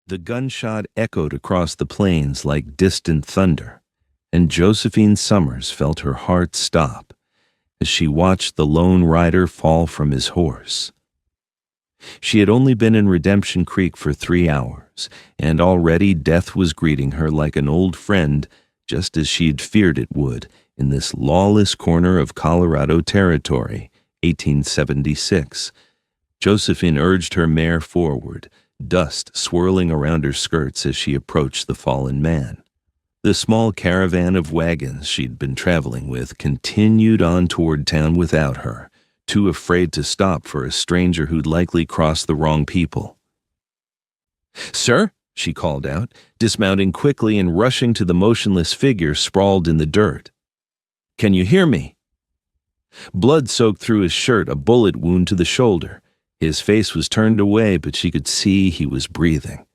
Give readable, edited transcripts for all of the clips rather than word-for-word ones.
The gunshot echoed across the plains like distant thunder, and Josephine Summers felt her heart stop as she watched the lone rider fall from his horse. She had only been in Redemption Creek for 3 hours, and already death was greeting her like an old friend, just as she had feared it would in this lawless corner of Colorado Territory, 1876. Josephine urged her mare forward, dust swirling around her skirts as she approached the fallen man. The small caravan of wagons she'd been traveling with continued on toward town without her, too afraid to stop for a stranger who'd likely crossed the wrong people. "Sir," she called out, dismounting quickly and rushing to the motionless figure sprawled in the dirt. "Can you hear me?" Blood soaked through his shirt, a bullet wound to the shoulder. His face was turned away, but she could see he was breathing.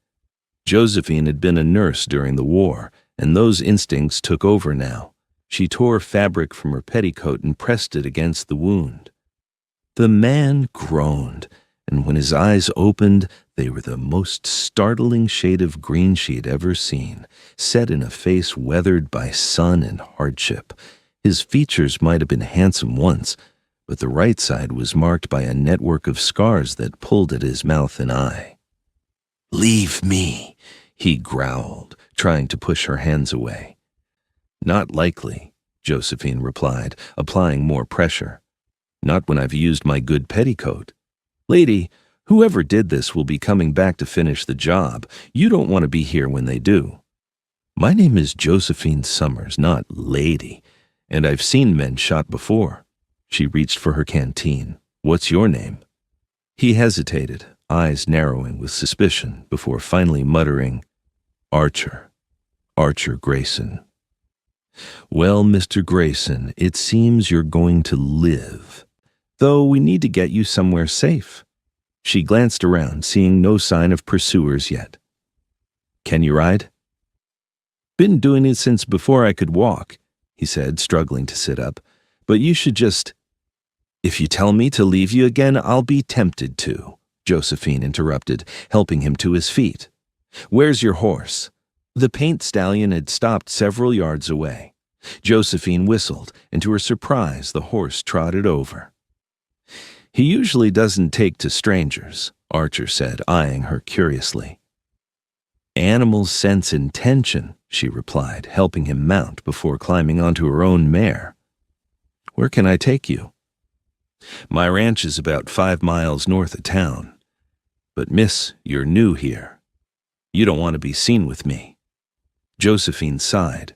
Josephine had been a nurse during the war, and those instincts took over now. She tore fabric from her petticoat and pressed it against the wound. The man groaned, and when his eyes opened, they were the most startling shade of green she had ever seen, set in a face weathered by sun and hardship. His features might have been handsome once, but the right side was marked by a network of scars that pulled at his mouth and eye. "Leave me," he growled, trying to push her hands away. "Not likely," Josephine replied, applying more pressure. "Not when I've used my good petticoat. Lady, whoever did this will be coming back to finish the job. You don't want to be here when they do. My name is Josephine Summers, not lady, and I've seen men shot before." She reached for her canteen. "What's your name?" He hesitated, eyes narrowing with suspicion, before finally muttering, "Archer. Archer Grayson." "Well, Mr. Grayson, it seems you're going to live, though we need to get you somewhere safe." She glanced around, seeing no sign of pursuers yet. "Can you ride?" "Been doing it since before I could walk," he said, struggling to sit up. "But you should just—" "If you tell me to leave you again, I'll be tempted to," Josephine interrupted, helping him to his feet. "Where's your horse?" The paint stallion had stopped several yards away. Josephine whistled, and to her surprise, the horse trotted over. "He usually doesn't take to strangers," Archer said, eyeing her curiously. "Animals sense intention," she replied, helping him mount before climbing onto her own mare. "Where can I take you?" "My ranch is about 5 miles north of town. But miss, you're new here. You don't want to be seen with me." Josephine sighed.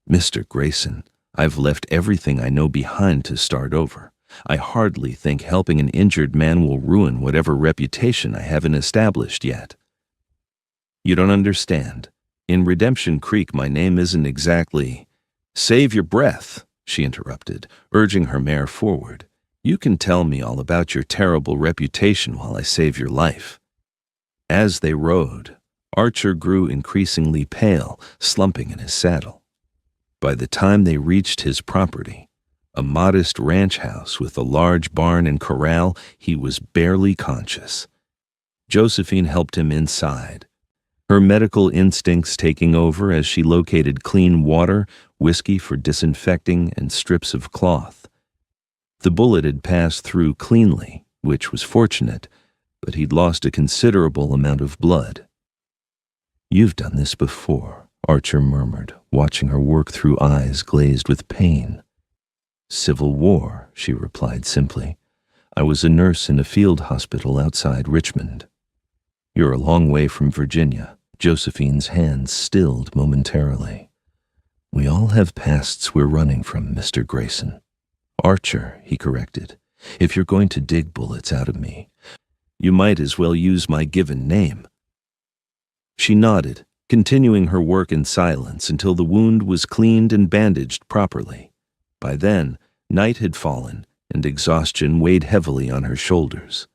"Mr. Grayson, I've left everything I know behind to start over. I hardly think helping an injured man will ruin whatever reputation I haven't established yet." "You don't understand. In Redemption Creek, my name isn't exactly—" "Save your breath," she interrupted, urging her mare forward. "You can tell me all about your terrible reputation while I save your life." As they rode, Archer grew increasingly pale, slumping in his saddle. By the time they reached his property, a modest ranch house with a large barn and corral, he was barely conscious. Josephine helped him inside, her medical instincts taking over as she located clean water, whiskey for disinfecting, and strips of cloth. The bullet had passed through cleanly, which was fortunate, but he'd lost a considerable amount of blood. "You've done this before," Archer murmured, watching her work through eyes glazed with pain. "Civil War," she replied simply. "I was a nurse in a field hospital outside Richmond." "You're a long way from Virginia." Josephine's hands stilled momentarily. "We all have pasts we're running from, Mr. Grayson." "Archer," he corrected. "If you're going to dig bullets out of me, you might as well use my given name." She nodded, continuing her work in silence until the wound was cleaned and bandaged properly. By then, night had fallen, and exhaustion weighed heavily on her shoulders.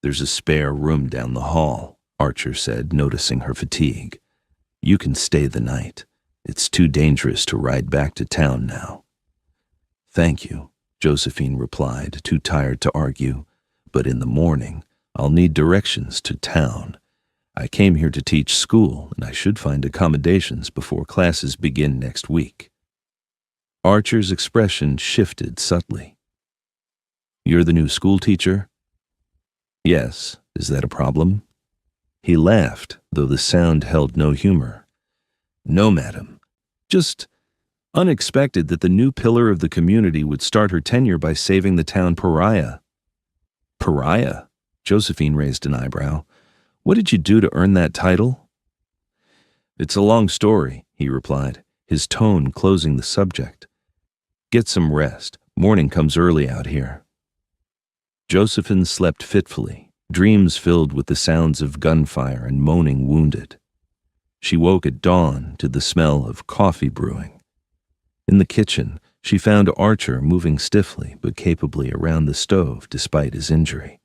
"There's a spare room down the hall," Archer said, noticing her fatigue. "You can stay the night. It's too dangerous to ride back to town now." "Thank you," Josephine replied, too tired to argue. "But in the morning, I'll need directions to town, I came here to teach school, and I should find accommodations before classes begin next week. Archer's expression shifted subtly. You're the new school teacher? Yes. Is that a problem? He laughed, though the sound held no humor. No, madam. Just unexpected that the new pillar of the community would start her tenure by saving the town pariah. Pariah? Josephine raised an eyebrow. What did you do to earn that title? It's a long story, he replied, his tone closing the subject. Get some rest. Morning comes early out here. Josephine slept fitfully, dreams filled with the sounds of gunfire and moaning wounded. She woke at dawn to the smell of coffee brewing. In the kitchen, she found Archer moving stiffly but capably around the stove despite his injury.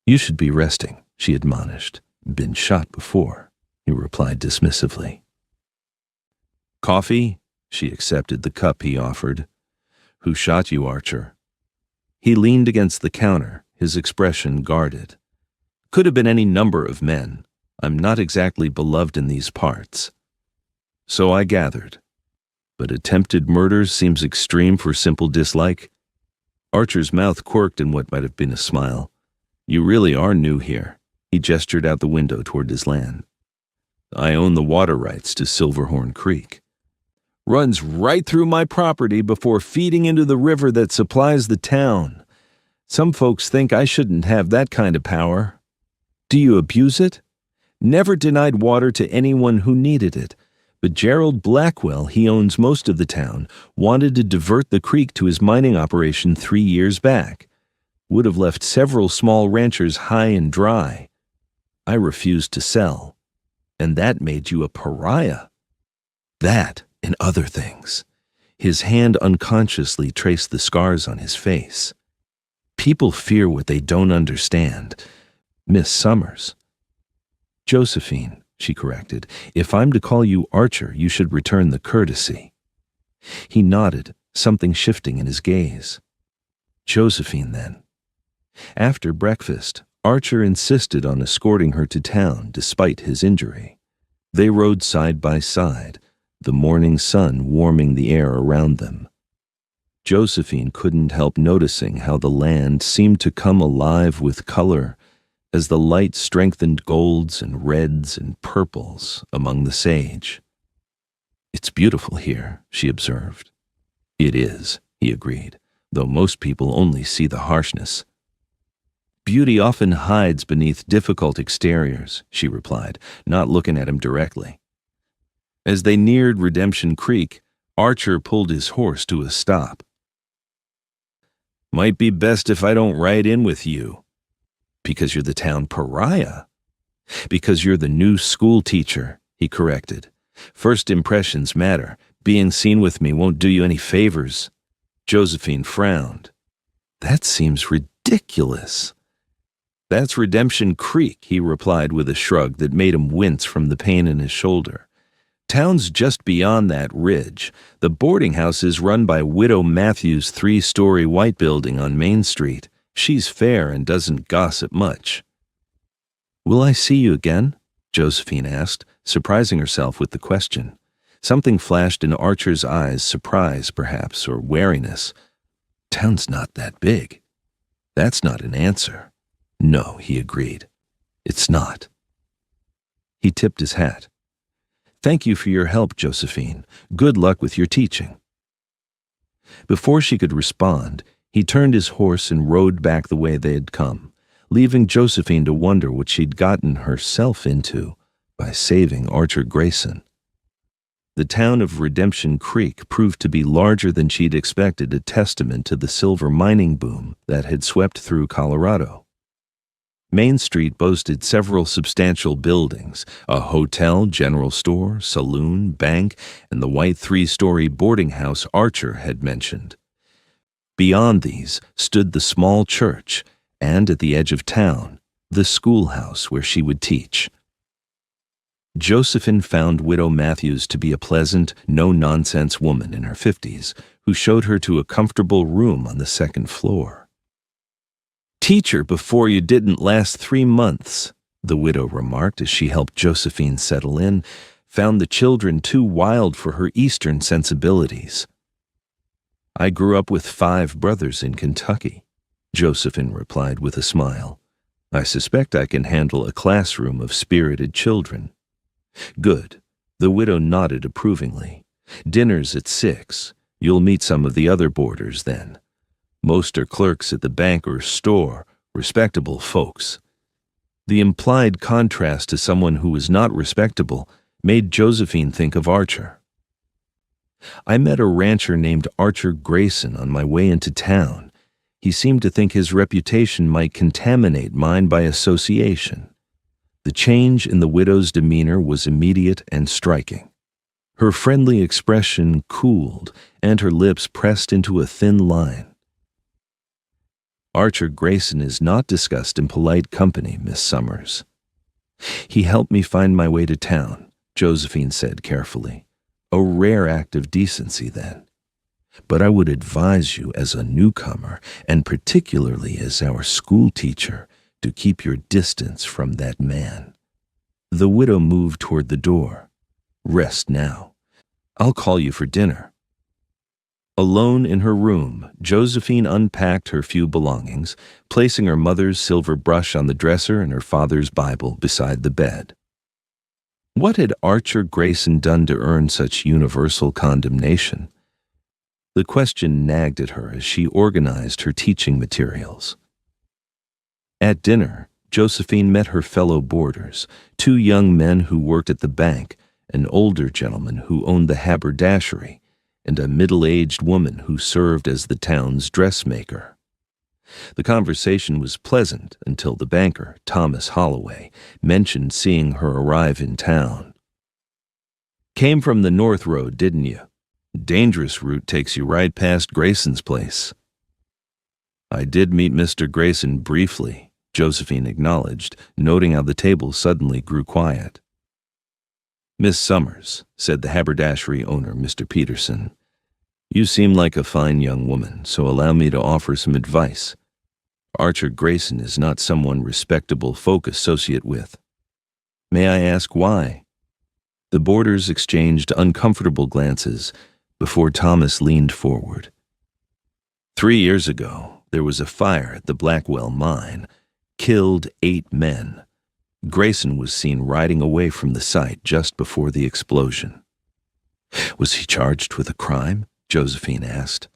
You should be resting, she admonished. Been shot before, he replied dismissively. Coffee? She accepted the cup he offered. Who shot you, Archer? He leaned against the counter, his expression guarded. Could have been any number of men. I'm not exactly beloved in these parts. So I gathered. But attempted murder seems extreme for simple dislike. Archer's mouth quirked in what might have been a smile. You really are new here. He gestured out the window toward his land. I own the water rights to Silverhorn Creek. Runs right through my property before feeding into the river that supplies the town. Some folks think I shouldn't have that kind of power. Do you abuse it? Never denied water to anyone who needed it, but Gerald Blackwell, he owns most of the town, wanted to divert the creek to his mining operation 3 years back. Would have left several small ranchers high and dry. I refused to sell, and that made you a pariah. That and other things. His hand unconsciously traced the scars on his face. People fear what they don't understand. Miss Summers. Josephine, she corrected. If I'm to call you Archer, you should return the courtesy. He nodded, something shifting in his gaze. Josephine, then. After breakfast, Archer insisted on escorting her to town despite his injury. They rode side by side, the morning sun warming the air around them. Josephine couldn't help noticing how the land seemed to come alive with color as the light strengthened golds and reds and purples among the sage. It's beautiful here, she observed. It is, he agreed, though most people only see the harshness. Beauty often hides beneath difficult exteriors, she replied, not looking at him directly. As they neared Redemption Creek, Archer pulled his horse to a stop. Might be best if I don't ride in with you. Because you're the town pariah. Because you're the new school teacher, he corrected. First impressions matter. Being seen with me won't do you any favors. Josephine frowned. That seems ridiculous. That's Redemption Creek, he replied with a shrug that made him wince from the pain in his shoulder. Town's just beyond that ridge. The boarding house is run by Widow Matthews' 3-story white building on Main Street. She's fair and doesn't gossip much. Will I see you again? Josephine asked, surprising herself with the question. Something flashed in Archer's eyes, surprise perhaps, or wariness. Town's not that big. That's not an answer. No, he agreed. It's not. He tipped his hat. Thank you for your help, Josephine. Good luck with your teaching. Before she could respond, he turned his horse and rode back the way they had come, leaving Josephine to wonder what she'd gotten herself into by saving Archer Grayson. The town of Redemption Creek proved to be larger than she'd expected, a testament to the silver mining boom that had swept through Colorado. Main Street boasted several substantial buildings, a hotel, general store, saloon, bank, and the white 3-story boarding house Archer had mentioned. Beyond these stood the small church, and at the edge of town, the schoolhouse where she would teach. Josephine found Widow Matthews to be a pleasant, no-nonsense woman in her 50s, who showed her to a comfortable room on the 2nd floor. Teacher before you didn't last 3 months, the widow remarked as she helped Josephine settle in, found the children too wild for her Eastern sensibilities. I grew up with 5 brothers in Kentucky, Josephine replied with a smile. I suspect I can handle a classroom of spirited children. Good. The widow nodded approvingly. Dinner's at 6. You'll meet some of the other boarders then. Most are clerks at the bank or store, respectable folks. The implied contrast to someone who was not respectable made Josephine think of Archer. I met a rancher named Archer Grayson on my way into town. He seemed to think his reputation might contaminate mine by association. The change in the widow's demeanor was immediate and striking. Her friendly expression cooled, and her lips pressed into a thin line. Archer Grayson is not discussed in polite company, Miss Summers. He helped me find my way to town, Josephine said carefully. A rare act of decency, then. But I would advise you as a newcomer, and particularly as our school teacher, to keep your distance from that man. The widow moved toward the door. Rest now. I'll call you for dinner. Alone in her room, Josephine unpacked her few belongings, placing her mother's silver brush on the dresser and her father's Bible beside the bed. What had Archer Grayson done to earn such universal condemnation? The question nagged at her as she organized her teaching materials. At dinner, Josephine met her fellow boarders, 2 young men who worked at the bank, an older gentleman who owned the haberdashery, and a middle-aged woman who served as the town's dressmaker. The conversation was pleasant until the banker, Thomas Holloway, mentioned seeing her arrive in town. Came from the North Road, didn't you? Dangerous route takes you right past Grayson's place. I did meet Mr. Grayson briefly, Josephine acknowledged, noting how the table suddenly grew quiet. Miss Summers, said the haberdashery owner, Mr. Peterson, you seem like a fine young woman, so allow me to offer some advice. Archer Grayson is not someone respectable folk associate with. May I ask why? The boarders exchanged uncomfortable glances before Thomas leaned forward. 3 years ago, there was a fire at the Blackwell mine, killed 8 men. Grayson was seen riding away from the site just before the explosion. Was he charged with a crime? Josephine asked.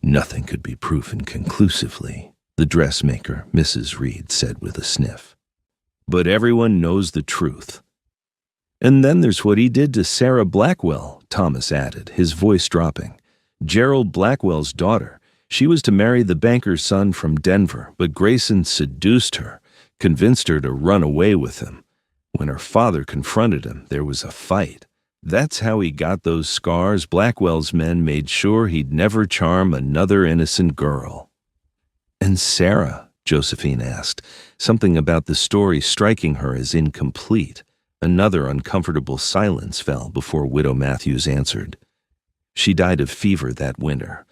Nothing could be proven conclusively, the dressmaker, Mrs. Reed, said with a sniff. But everyone knows the truth. And then there's what he did to Sarah Blackwell, Thomas added, his voice dropping. Gerald Blackwell's daughter. She was to marry the banker's son from Denver, but Grayson seduced her, convinced her to run away with him. When her father confronted him, there was a fight. That's how he got those scars. Blackwell's men made sure he'd never charm another innocent girl. And Sarah, Josephine asked, something about the story striking her as incomplete. Another uncomfortable silence fell before Widow Matthews answered. She died of fever that winter.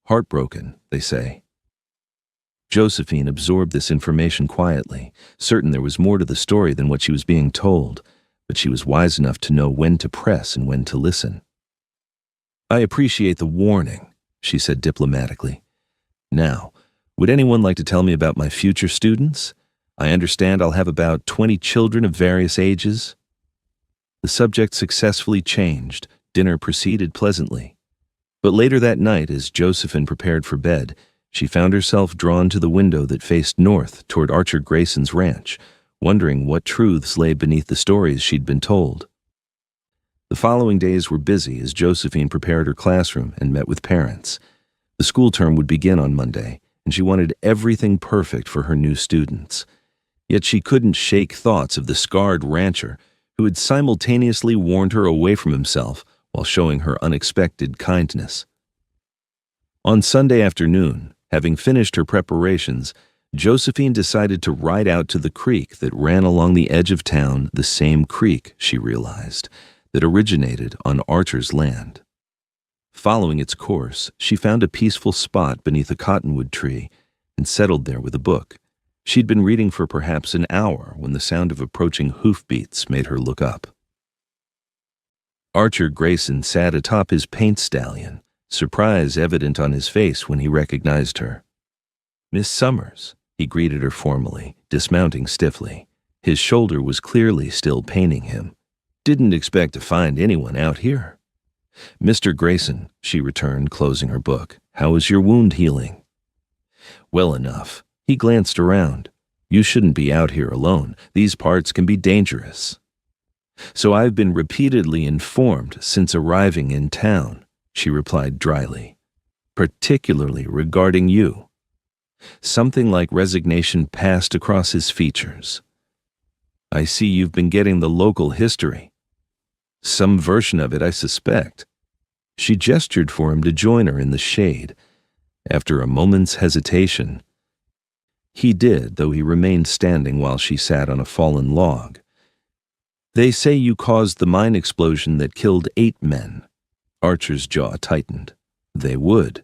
Heartbroken, they say. Josephine absorbed this information quietly, certain there was more to the story than what she was being told, but she was wise enough to know when to press and when to listen. I appreciate the warning, she said diplomatically. Now, would anyone like to tell me about my future students? I understand I'll have about 20 children of various ages. The subject successfully changed. Dinner proceeded pleasantly. But later that night, as Josephine prepared for bed, she found herself drawn to the window that faced north toward Archer Grayson's ranch, wondering what truths lay beneath the stories she'd been told. The following days were busy as Josephine prepared her classroom and met with parents. The school term would begin on Monday, and she wanted everything perfect for her new students. Yet she couldn't shake thoughts of the scarred rancher who had simultaneously warned her away from himself while showing her unexpected kindness. On Sunday afternoon, having finished her preparations, Josephine decided to ride out to the creek that ran along the edge of town, the same creek, she realized, that originated on Archer's land. Following its course, she found a peaceful spot beneath a cottonwood tree and settled there with a book. She'd been reading for perhaps an hour when the sound of approaching hoofbeats made her look up. Archer Grayson sat atop his paint stallion, surprise evident on his face when he recognized her. "Miss Summers," he greeted her formally, dismounting stiffly. His shoulder was clearly still paining him. "Didn't expect to find anyone out here." "Mr. Grayson," she returned, closing her book. "How is your wound healing?" "Well enough." He glanced around. "You shouldn't be out here alone. These parts can be dangerous." "So I've been repeatedly informed since arriving in town," she replied dryly. "Particularly regarding you." Something like resignation passed across his features. "I see you've been getting the local history." "Some version of it, I suspect." She gestured for him to join her in the shade. After a moment's hesitation, he did, though he remained standing while she sat on a fallen log. "They say you caused the mine explosion that killed 8 men. Archer's jaw tightened. "They would."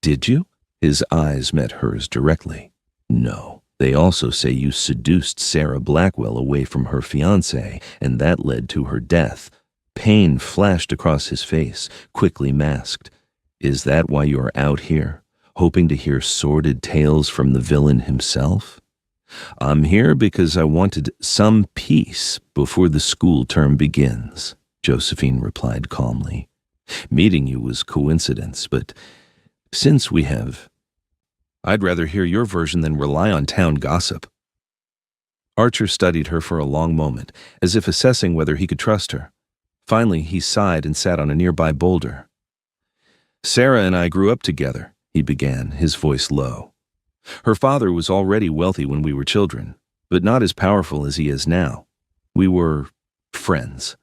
"Did you?" His eyes met hers directly. "No. They also say you seduced Sarah Blackwell away from her fiancé, and that led to her death." Pain flashed across his face, quickly masked. "Is that why you're out here, hoping to hear sordid tales from the villain himself?" "I'm here because I wanted some peace before the school term begins," Josephine replied calmly. "Meeting you was coincidence, but since we have... I'd rather hear your version than rely on town gossip." Archer studied her for a long moment, as if assessing whether he could trust her. Finally, he sighed and sat on a nearby boulder. "Sarah and I grew up together," he began, his voice low. "Her father was already wealthy when we were children, but not as powerful as he is now. We were friends.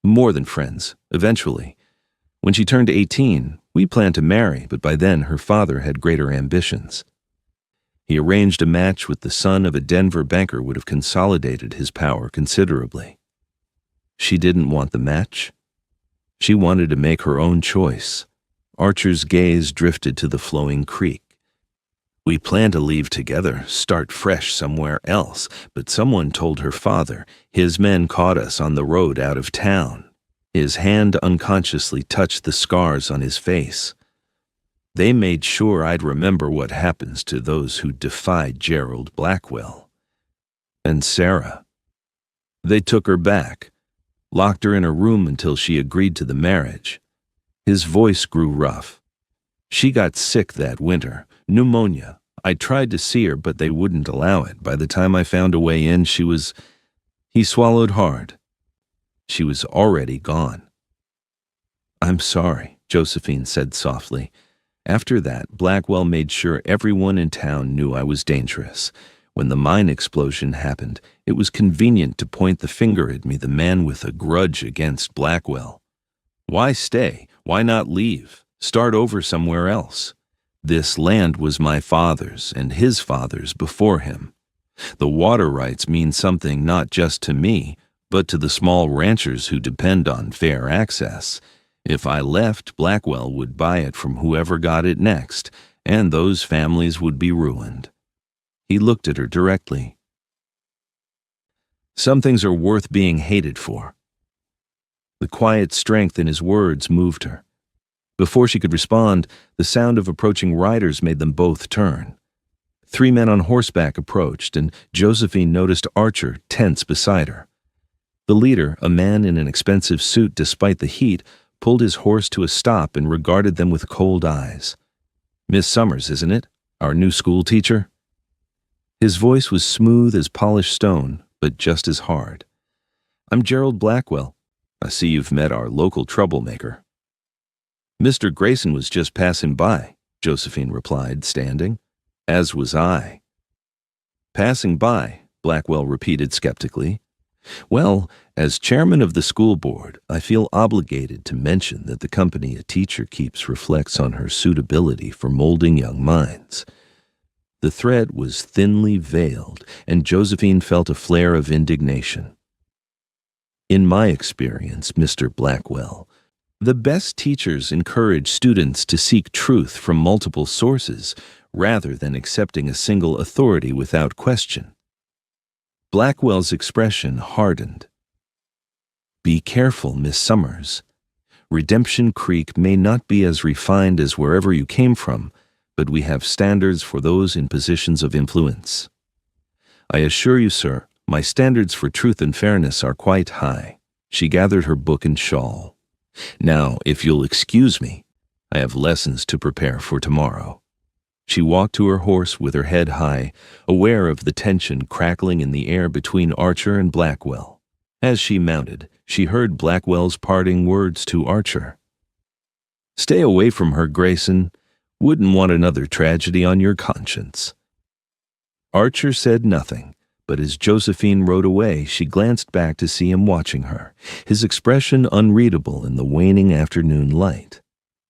More than friends, eventually. When she turned 18, we planned to marry, but by then her father had greater ambitions. He arranged a match with the son of a Denver banker would have consolidated his power considerably. She didn't want the match. She wanted to make her own choice." Archer's gaze drifted to the flowing creek. "We planned to leave together, start fresh somewhere else, but someone told her father. His men caught us on the road out of town." His hand unconsciously touched the scars on his face. "They made sure I'd remember what happens to those who defy Gerald Blackwell. And Sarah. They took her back, locked her in a room until she agreed to the marriage." His voice grew rough. "She got sick that winter, pneumonia. I tried to see her, but they wouldn't allow it. By the time I found a way in, she was..." He swallowed hard. "She was already gone." "I'm sorry," Josephine said softly. "After that, Blackwell made sure everyone in town knew I was dangerous. When the mine explosion happened, it was convenient to point the finger at me, the man with a grudge against Blackwell. Why stay? Why not leave? Start over somewhere else? This land was my father's and his father's before him. The water rights mean something not just to me, but to the small ranchers who depend on fair access. If I left, Blackwell would buy it from whoever got it next, and those families would be ruined." He looked at her directly. "Some things are worth being hated for." The quiet strength in his words moved her. Before she could respond, the sound of approaching riders made them both turn. 3 men on horseback approached, and Josephine noticed Archer tense beside her. The leader, a man in an expensive suit despite the heat, pulled his horse to a stop and regarded them with cold eyes. "Miss Summers, isn't it? Our new school teacher?" His voice was smooth as polished stone, but just as hard. "I'm Gerald Blackwell. I see you've met our local troublemaker." "Mr. Grayson was just passing by," Josephine replied, standing. "As was I." "Passing by," Blackwell repeated skeptically. "Well, as chairman of the school board, I feel obligated to mention that the company a teacher keeps reflects on her suitability for molding young minds." The thread was thinly veiled, and Josephine felt a flare of indignation. "In my experience, Mr. Blackwell, the best teachers encourage students to seek truth from multiple sources rather than accepting a single authority without question. Blackwell's expression hardened. "Be careful, Miss Summers. Redemption Creek may not be as refined as wherever you came from, but we have standards for those in positions of influence. I assure you, sir, my standards for truth and fairness are quite high." She gathered her book and shawl. "Now, if you'll excuse me, I have lessons to prepare for tomorrow." She walked to her horse with her head high, aware of the tension crackling in the air between Archer and Blackwell. As she mounted, she heard Blackwell's parting words to Archer. "Stay away from her, Grayson. Wouldn't want another tragedy on your conscience." Archer said nothing, but as Josephine rode away, she glanced back to see him watching her, his expression unreadable in the waning afternoon light.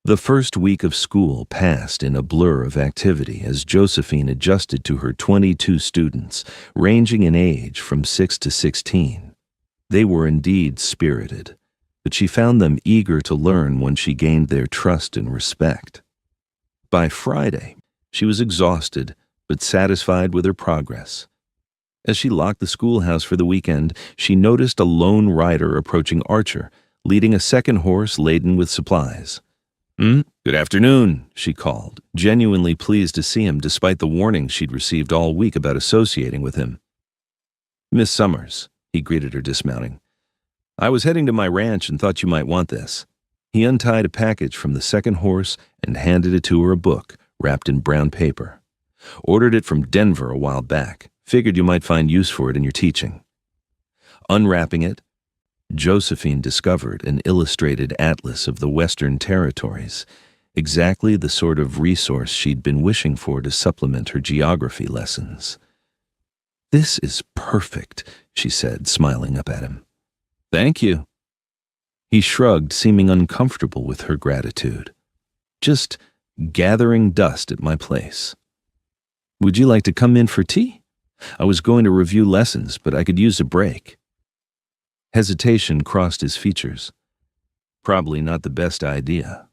The first week of school passed in a blur of activity as Josephine adjusted to her 22 students, ranging in age from 6 to 16. They were indeed spirited, but she found them eager to learn when she gained their trust and respect. By Friday, she was exhausted but satisfied with her progress. As she locked the schoolhouse for the weekend, she noticed a lone rider approaching Archer, leading a second horse laden with supplies. "Good afternoon," she called, genuinely pleased to see him despite the warnings she'd received all week about associating with him. "Miss Summers," he greeted her, dismounting. "I was heading to my ranch and thought you might want this." He untied a package from the second horse and handed it to her, a book wrapped in brown paper. "Ordered it from Denver a while back. Figured you might find use for it in your teaching." Unwrapping it, Josephine discovered an illustrated atlas of the Western Territories, exactly the sort of resource she'd been wishing for to supplement her geography lessons. "This is perfect," she said, smiling up at him. "Thank you." He shrugged, seeming uncomfortable with her gratitude. "Just gathering dust at my place. Would you like to come in for tea? I was going to review lessons, but I could use a break." Hesitation crossed his features. Probably not the best idea.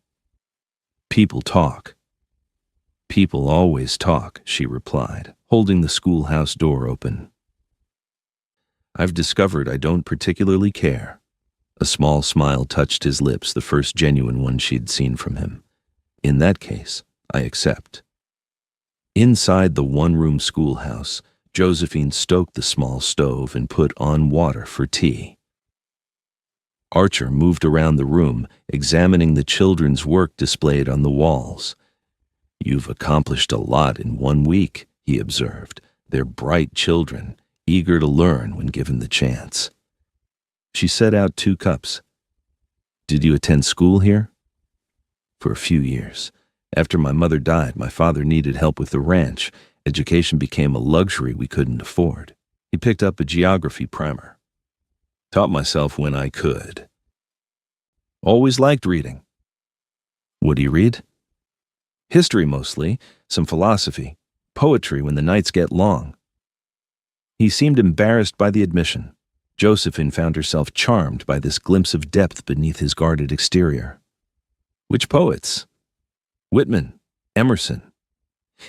"People talk." "People always talk," she replied, holding the schoolhouse door open. "I've discovered I don't particularly care." A small smile touched his lips, the first genuine one she'd seen from him. "In that case, I accept." Inside the one-room schoolhouse, Josephine stoked the small stove and put on water for tea. Archer moved around the room, examining the children's work displayed on the walls. "You've accomplished a lot in 1 week," he observed. "They're bright children, eager to learn when given the chance." She set out 2 cups. "Did you attend school here?" "For a few years. After my mother died, my father needed help with the ranch. Education became a luxury we couldn't afford." He picked up a geography primer. "Taught myself when I could. Always liked reading." "What do you read?" "History mostly, some philosophy, poetry when the nights get long." He seemed embarrassed by the admission. Josephine found herself charmed by this glimpse of depth beneath his guarded exterior. "Which poets?" "Whitman, Emerson."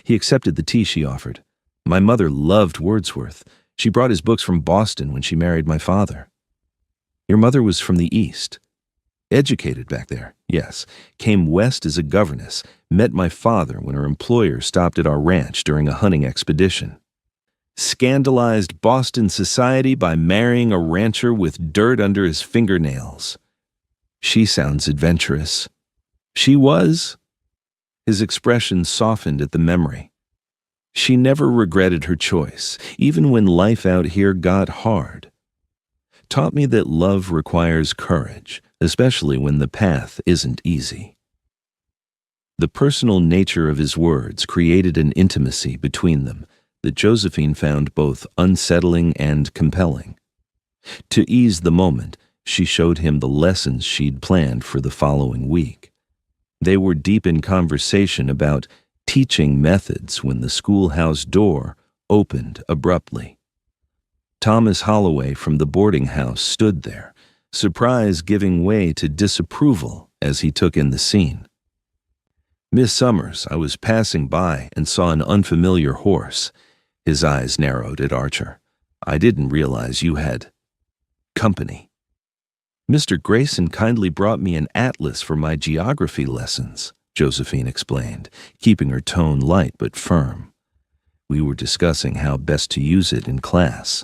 He accepted the tea she offered. "My mother loved Wordsworth. She brought his books from Boston when she married my father." "Your mother was from the East." "Educated back there, yes. Came west as a governess. Met my father when her employer stopped at our ranch during a hunting expedition. Scandalized Boston society by marrying a rancher with dirt under his fingernails." "She sounds adventurous." "She was." His expression softened at the memory. "She never regretted her choice, even when life out here got hard. Taught me that love requires courage, especially when the path isn't easy." The personal nature of his words created an intimacy between them that Josephine found both unsettling and compelling. To ease the moment, she showed him the lessons she'd planned for the following week. They were deep in conversation about teaching methods when the schoolhouse door opened abruptly. Thomas Holloway from the boarding house stood there, surprise giving way to disapproval as he took in the scene. Miss Summers, I was passing by and saw an unfamiliar horse. His eyes narrowed at Archer. I didn't realize you had company. Mr. Grayson kindly brought me an atlas for my geography lessons, Josephine explained, keeping her tone light but firm. We were discussing how best to use it in class.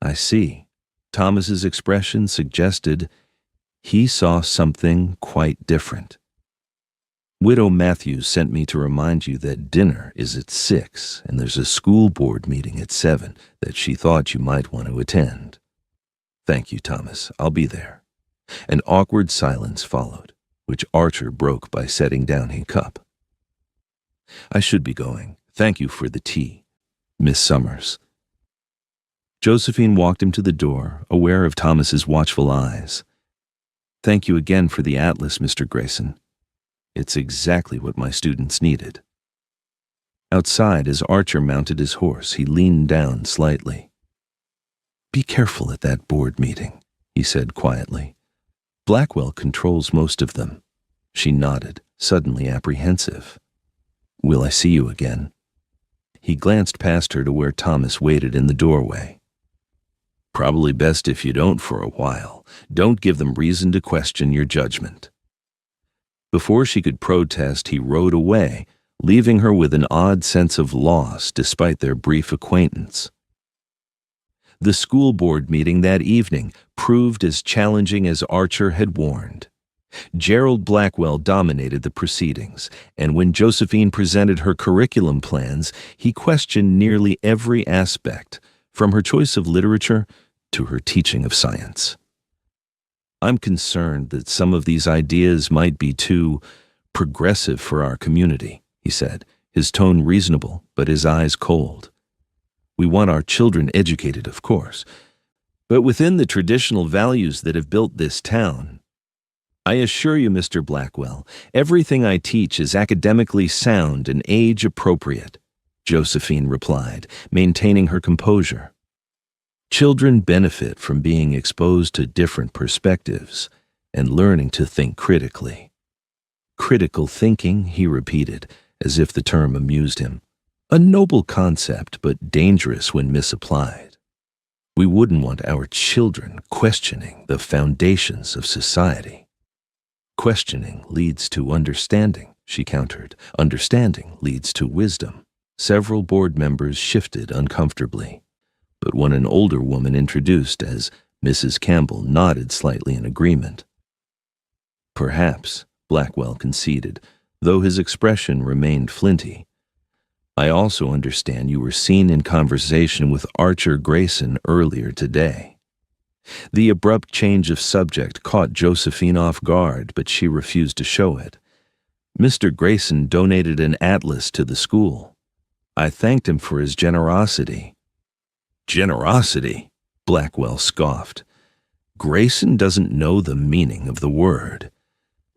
I see. Thomas's expression suggested he saw something quite different. Widow Matthews sent me to remind you that dinner is at 6 and there's a school board meeting at 7 that she thought you might want to attend. Thank you, Thomas. I'll be there. An awkward silence followed, which Archer broke by setting down his cup. I should be going. Thank you for the tea, Miss Summers. Josephine walked him to the door, aware of Thomas's watchful eyes. Thank you again for the atlas, Mr. Grayson. It's exactly what my students needed. Outside, as Archer mounted his horse, he leaned down slightly. Be careful at that board meeting, he said quietly. Blackwell controls most of them. She nodded, suddenly apprehensive. Will I see you again? He glanced past her to where Thomas waited in the doorway. Probably best if you don't for a while. Don't give them reason to question your judgment. Before she could protest, he rode away, leaving her with an odd sense of loss despite their brief acquaintance. The school board meeting that evening proved as challenging as Archer had warned. Gerald Blackwell dominated the proceedings, and when Josephine presented her curriculum plans, he questioned nearly every aspect, from her choice of literature to her teaching of science. I'm concerned that some of these ideas might be too progressive for our community, he said, his tone reasonable, but his eyes cold. We want our children educated, of course, but within the traditional values that have built this town. I assure you, Mr. Blackwell, everything I teach is academically sound and age-appropriate, Josephine replied, maintaining her composure. Children benefit from being exposed to different perspectives and learning to think critically. Critical thinking, he repeated, as if the term amused him. A noble concept, but dangerous when misapplied. We wouldn't want our children questioning the foundations of society. Questioning leads to understanding, she countered. Understanding leads to wisdom. Several board members shifted uncomfortably, but when an older woman introduced as Mrs. Campbell nodded slightly in agreement. Perhaps, Blackwell conceded, though his expression remained flinty. I also understand you were seen in conversation with Archer Grayson earlier today. The abrupt change of subject caught Josephine off guard, but she refused to show it. Mr. Grayson donated an atlas to the school. I thanked him for his generosity. Generosity? Blackwell scoffed. Grayson doesn't know the meaning of the word.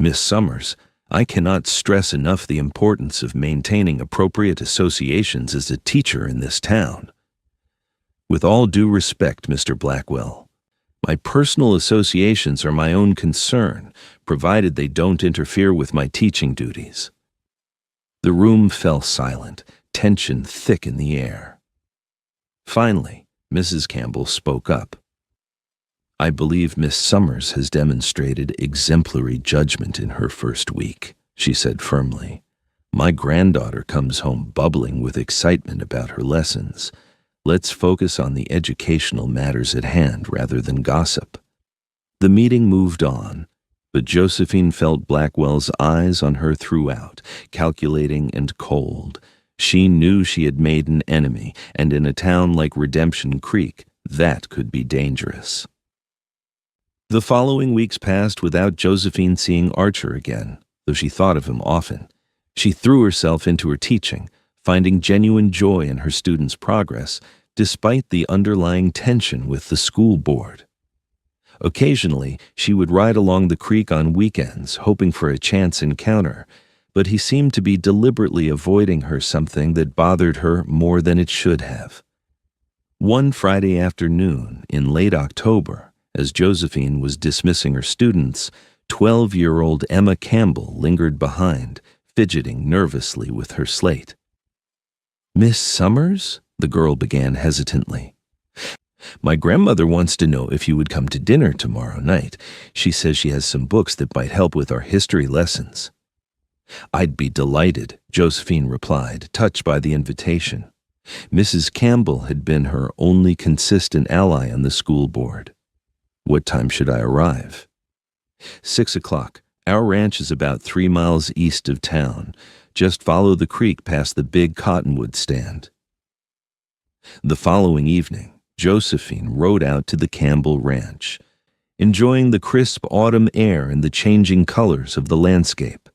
Miss Summers, I cannot stress enough the importance of maintaining appropriate associations as a teacher in this town. With all due respect, Mr. Blackwell, my personal associations are my own concern, provided they don't interfere with my teaching duties. The room fell silent, tension thick in the air. Finally, Mrs. Campbell spoke up. I believe Miss Summers has demonstrated exemplary judgment in her first week, she said firmly. My granddaughter comes home bubbling with excitement about her lessons. Let's focus on the educational matters at hand rather than gossip. The meeting moved on, but Josephine felt Blackwell's eyes on her throughout, calculating and cold. She knew she had made an enemy, and in a town like Redemption Creek, that could be dangerous. The following weeks passed without Josephine seeing Archer again, though she thought of him often. She threw herself into her teaching, finding genuine joy in her students' progress, despite the underlying tension with the school board. Occasionally, she would ride along the creek on weekends, hoping for a chance encounter, but he seemed to be deliberately avoiding her, something that bothered her more than it should have. One Friday afternoon, in late October, as Josephine was dismissing her students, 12-year-old Emma Campbell lingered behind, fidgeting nervously with her slate. "Miss Summers?" the girl began hesitantly. "My grandmother wants to know if you would come to dinner tomorrow night. She says she has some books that might help with our history lessons." "I'd be delighted," Josephine replied, touched by the invitation. Mrs. Campbell had been her only consistent ally on the school board. "What time should I arrive?" 6 o'clock. Our ranch is about 3 miles east of town. Just follow the creek past the big cottonwood stand. The following evening, Josephine rode out to the Campbell Ranch, enjoying the crisp autumn air and the changing colors of the landscape.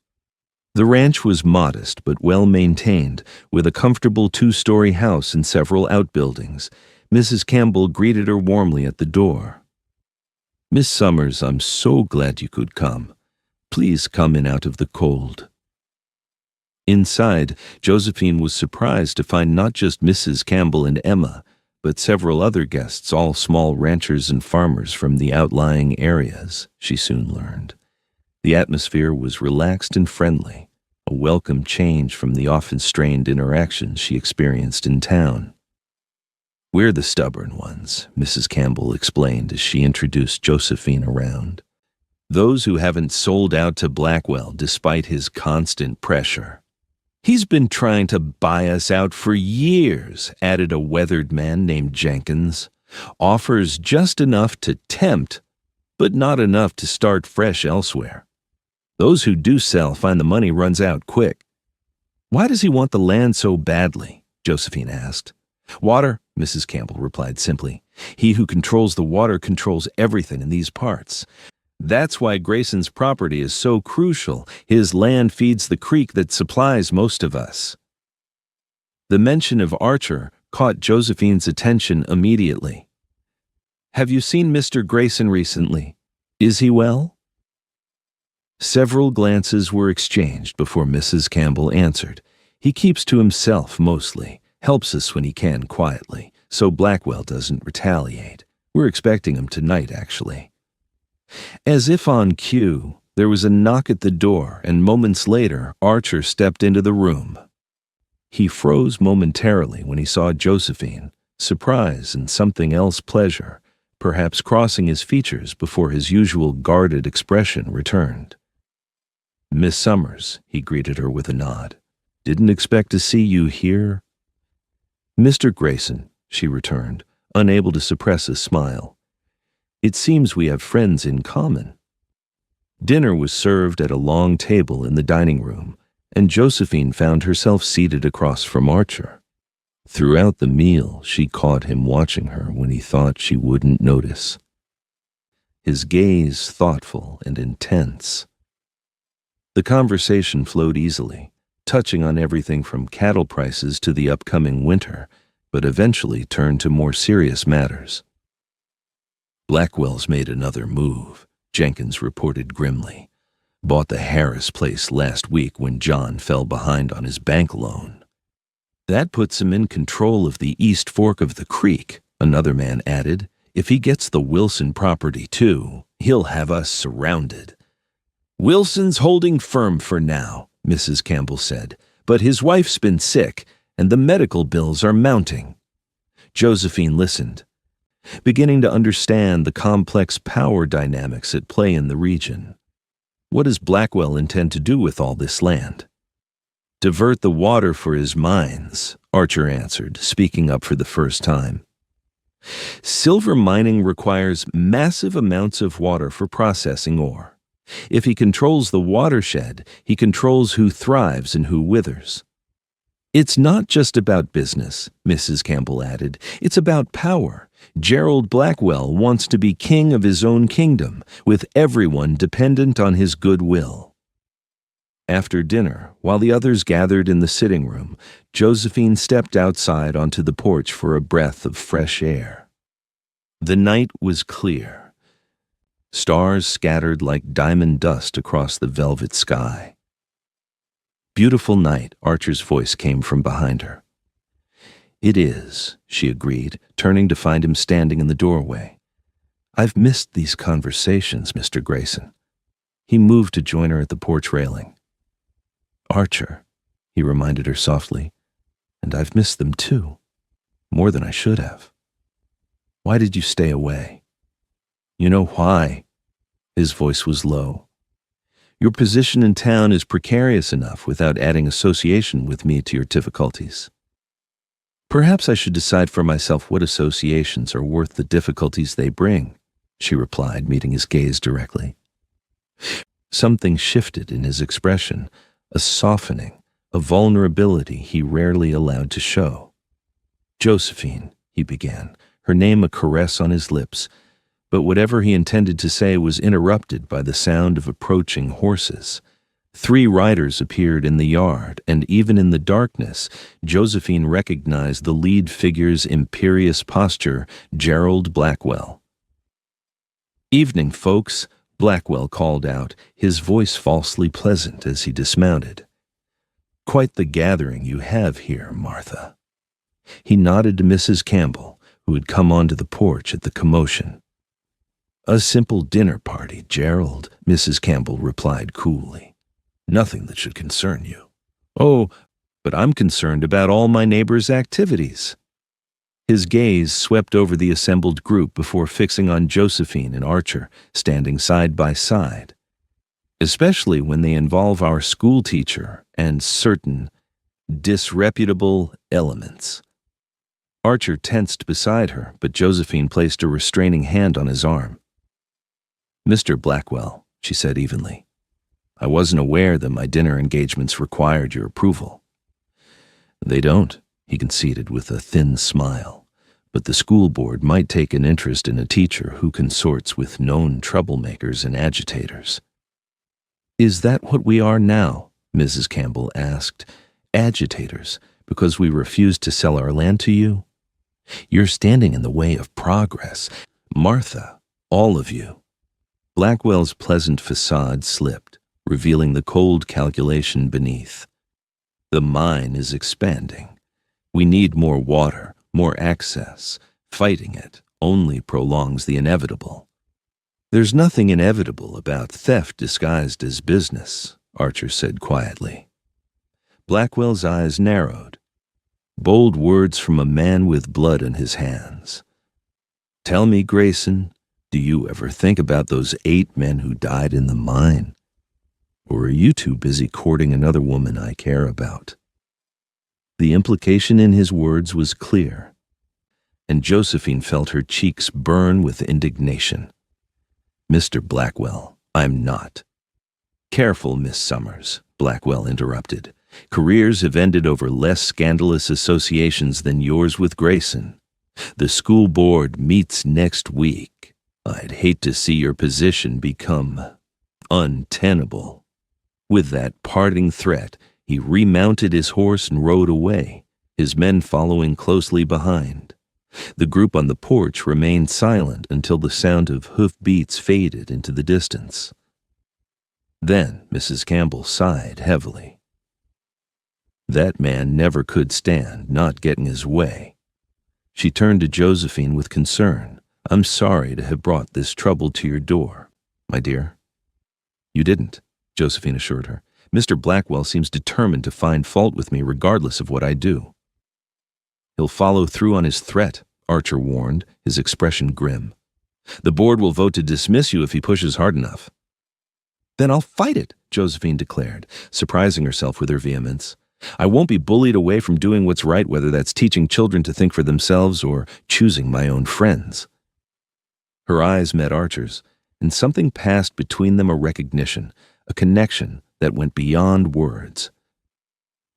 The ranch was modest but well maintained, with a comfortable 2-story house and several outbuildings. Mrs. Campbell greeted her warmly at the door. "Miss Summers, I'm so glad you could come. Please come in out of the cold." Inside, Josephine was surprised to find not just Mrs. Campbell and Emma, but several other guests, all small ranchers and farmers from the outlying areas, she soon learned. The atmosphere was relaxed and friendly, a welcome change from the often strained interactions she experienced in town. "We're the stubborn ones," Mrs. Campbell explained as she introduced Josephine around. "Those who haven't sold out to Blackwell despite his constant pressure." "He's been trying to buy us out for years," added a weathered man named Jenkins. "Offers just enough to tempt, but not enough to start fresh elsewhere. Those who do sell find the money runs out quick." "Why does he want the land so badly?" Josephine asked. "Water," Mrs. Campbell replied simply. "He who controls the water controls everything in these parts. That's why Grayson's property is so crucial. His land feeds the creek that supplies most of us." The mention of Archer caught Josephine's attention immediately. "Have you seen Mr. Grayson recently? Is he well?" Several glances were exchanged before Mrs. Campbell answered. "He keeps to himself mostly, helps us when he can quietly, so Blackwell doesn't retaliate. We're expecting him tonight, actually." As if on cue, there was a knock at the door, and moments later, Archer stepped into the room. He froze momentarily when he saw Josephine, surprise and something else pleasure, perhaps crossing his features before his usual guarded expression returned. "Miss Summers," he greeted her with a nod. "Didn't expect to see you here." "Mr. Grayson," she returned, unable to suppress a smile. "It seems we have friends in common." Dinner was served at a long table in the dining room, and Josephine found herself seated across from Archer. Throughout the meal, she caught him watching her when he thought she wouldn't notice. His gaze thoughtful and intense. The conversation flowed easily, touching on everything from cattle prices to the upcoming winter, but eventually turned to more serious matters. "Blackwell's made another move," Jenkins reported grimly. "Bought the Harris place last week when John fell behind on his bank loan." "That puts him in control of the East Fork of the creek," another man added. "If he gets the Wilson property too, he'll have us surrounded." "Wilson's holding firm for now," Mrs. Campbell said, "but his wife's been sick, and the medical bills are mounting." Josephine listened, beginning to understand the complex power dynamics at play in the region. What does Blackwell intend to do with all this land? "Divert the water for his mines," Archer answered, speaking up for the first time. "Silver mining requires massive amounts of water for processing ore. If he controls the watershed, he controls who thrives and who withers." "It's not just about business," Mrs. Campbell added. "It's about power. Gerald Blackwell wants to be king of his own kingdom, with everyone dependent on his goodwill." After dinner, while the others gathered in the sitting room, Josephine stepped outside onto the porch for a breath of fresh air. The night was clear. Stars scattered like diamond dust across the velvet sky. "Beautiful night," Archer's voice came from behind her. "It is," she agreed, turning to find him standing in the doorway. "I've missed these conversations, Mr. Grayson." He moved to join her at the porch railing. Archer, he reminded her softly, and I've missed them too, more than I should have. Why did you stay away? You know why? His voice was low. Your position in town is precarious enough without adding association with me to your difficulties. Perhaps I should decide for myself what associations are worth the difficulties they bring, she replied, meeting his gaze directly. Something shifted in his expression, a softening, a vulnerability he rarely allowed to show. Josephine, he began, her name a caress on his lips, but whatever he intended to say was interrupted by the sound of approaching horses. 3 riders appeared in the yard, and even in the darkness, Josephine recognized the lead figure's imperious posture, Gerald Blackwell. "Evening, folks," Blackwell called out, his voice falsely pleasant as he dismounted. "Quite the gathering you have here, Martha." He nodded to Mrs. Campbell, who had come onto the porch at the commotion. "A simple dinner party, Gerald," Mrs. Campbell replied coolly. "Nothing that should concern you." "Oh, but I'm concerned about all my neighbors' activities." His gaze swept over the assembled group before fixing on Josephine and Archer, standing side by side. "Especially when they involve our school teacher and certain disreputable elements." Archer tensed beside her, but Josephine placed a restraining hand on his arm. "Mr. Blackwell," she said evenly, "I wasn't aware that my dinner engagements required your approval." "They don't," he conceded with a thin smile, "but the school board might take an interest in a teacher who consorts with known troublemakers and agitators." "Is that what we are now?" Mrs. Campbell asked. "Agitators, because we refuse to sell our land to you? You're standing in the way of progress. Martha, all of you." Blackwell's pleasant facade slipped, revealing the cold calculation beneath. "The mine is expanding. We need more water, more access. Fighting it only prolongs the inevitable." "There's nothing inevitable about theft disguised as business," Archer said quietly. Blackwell's eyes narrowed. Bold words from a man with blood on his hands. "Tell me, Grayson, do you ever think about those 8 men who died in the mine? Or are you too busy courting another woman I care about?" The implication in his words was clear, and Josephine felt her cheeks burn with indignation. "Mr. Blackwell, I'm not." "Careful, Miss Summers," Blackwell interrupted. "Careers have ended over less scandalous associations than yours with Grayson. The school board meets next week. I'd hate to see your position become untenable." With that parting threat, he remounted his horse and rode away, his men following closely behind. The group on the porch remained silent until the sound of hoofbeats faded into the distance. Then Mrs. Campbell sighed heavily. That man never could stand not getting his way. She turned to Josephine with concern. "I'm sorry to have brought this trouble to your door, my dear." "You didn't," Josephine assured her. "Mr. Blackwell seems determined to find fault with me regardless of what I do." "He'll follow through on his threat," Archer warned, his expression grim. "The board will vote to dismiss you if he pushes hard enough." "Then I'll fight it," Josephine declared, surprising herself with her vehemence. "I won't be bullied away from doing what's right, whether that's teaching children to think for themselves or choosing my own friends." Her eyes met Archer's, and something passed between them, a recognition, a connection that went beyond words.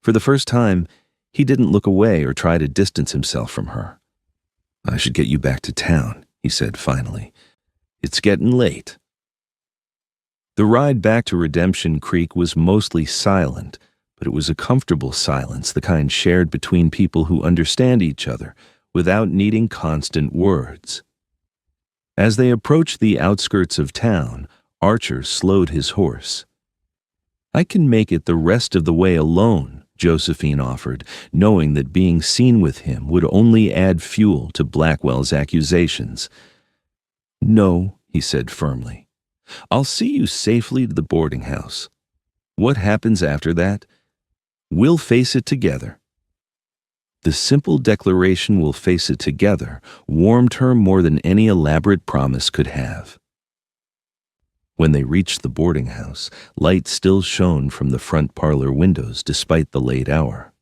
For the first time, he didn't look away or try to distance himself from her. "I should get you back to town," he said finally. "It's getting late." The ride back to Redemption Creek was mostly silent, but it was a comfortable silence, the kind shared between people who understand each other without needing constant words. As they approached the outskirts of town, Archer slowed his horse. "I can make it the rest of the way alone," Josephine offered, knowing that being seen with him would only add fuel to Blackwell's accusations. "No," he said firmly. "I'll see you safely to the boarding house. What happens after that, We'll face it together. The simple declaration, "we'll face it together," warmed her more than any elaborate promise could have. When they reached the boarding house, light still shone from the front parlor windows despite the late hour.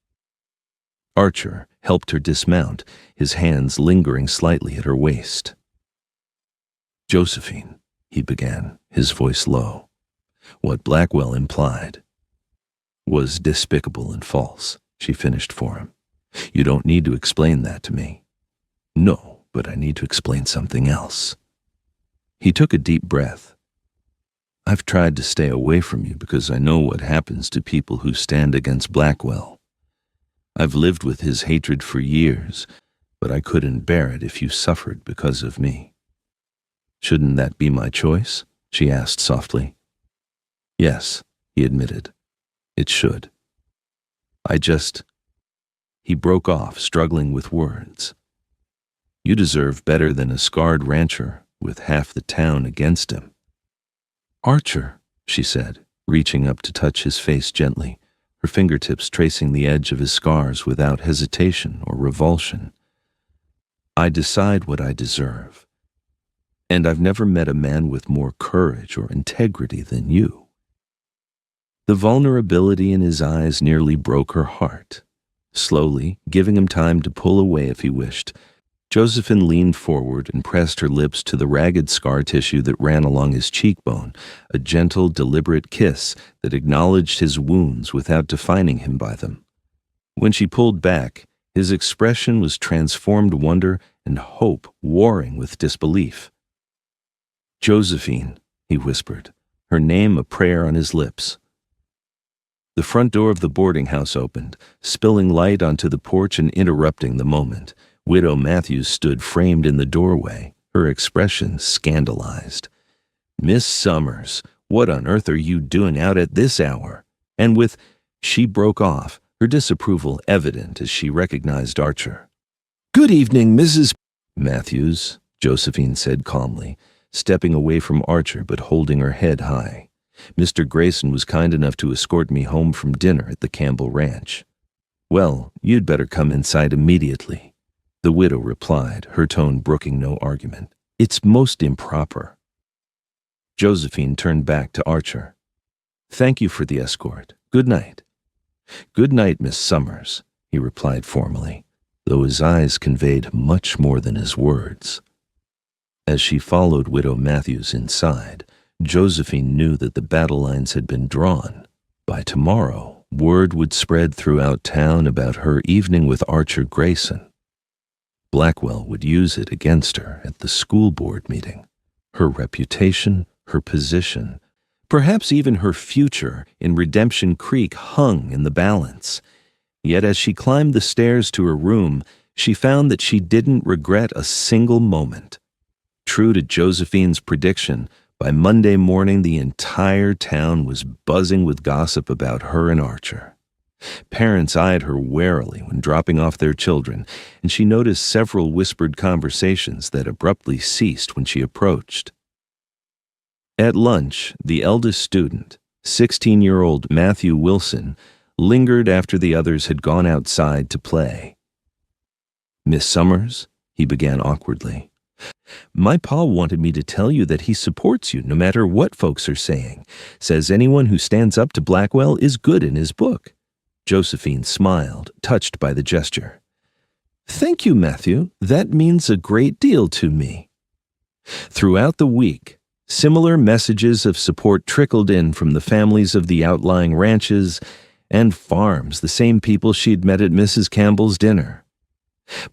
Archer helped her dismount, his hands lingering slightly at her waist. "Josephine," he began, his voice low. What Blackwell implied was despicable and false, she finished for him. "You don't need to explain that to me." "No, but I need to explain something else." He took a deep breath. "I've tried to stay away from you because I know what happens to people who stand against Blackwell. I've lived with his hatred for years, but I couldn't bear it if you suffered because of me." "Shouldn't that be my choice?" she asked softly. "Yes," he admitted. "It should. He broke off, struggling with words. "You deserve better than a scarred rancher with half the town against him." "Archer," she said, reaching up to touch his face gently, her fingertips tracing the edge of his scars without hesitation or revulsion. "I decide what I deserve. And I've never met a man with more courage or integrity than you." The vulnerability in his eyes nearly broke her heart. Slowly, giving him time to pull away if he wished, Josephine leaned forward and pressed her lips to the ragged scar tissue that ran along his cheekbone, a gentle, deliberate kiss that acknowledged his wounds without defining him by them. When she pulled back, his expression was transformed wonder and hope warring with disbelief. "Josephine," he whispered, her name a prayer on his lips. The front door of the boarding house opened, spilling light onto the porch and interrupting the moment. Widow Matthews stood framed in the doorway, her expression scandalized. "Miss Summers, what on earth are you doing out at this hour?" And she broke off, her disapproval evident as she recognized Archer. "Good evening, Mrs. Matthews," Josephine said calmly, stepping away from Archer but holding her head high. "Mr. Grayson was kind enough to escort me home from dinner at the Campbell Ranch." "Well, you'd better come inside immediately," the widow replied, her tone brooking no argument. "It's most improper." Josephine turned back to Archer. "Thank you for the escort. Good night." "Good night, Miss Summers," he replied formally, though his eyes conveyed much more than his words. As she followed Widow Matthews inside, Josephine knew that the battle lines had been drawn. By tomorrow, word would spread throughout town about her evening with Archer Grayson. Blackwell would use it against her at the school board meeting. Her reputation, her position, perhaps even her future in Redemption Creek hung in the balance. Yet as she climbed the stairs to her room, she found that she didn't regret a single moment. True to Josephine's prediction, by Monday morning the entire town was buzzing with gossip about her and Archer. Parents eyed her warily when dropping off their children, and she noticed several whispered conversations that abruptly ceased when she approached. At lunch, the eldest student, 16-year-old Matthew Wilson, lingered after the others had gone outside to play. "Miss Summers," he began awkwardly, "my pa wanted me to tell you that he supports you no matter what folks are saying. Says anyone who stands up to Blackwell is good in his book." Josephine smiled, touched by the gesture. "Thank you, Matthew. That means a great deal to me." Throughout the week, similar messages of support trickled in from the families of the outlying ranches and farms, the same people she'd met at Mrs. Campbell's dinner.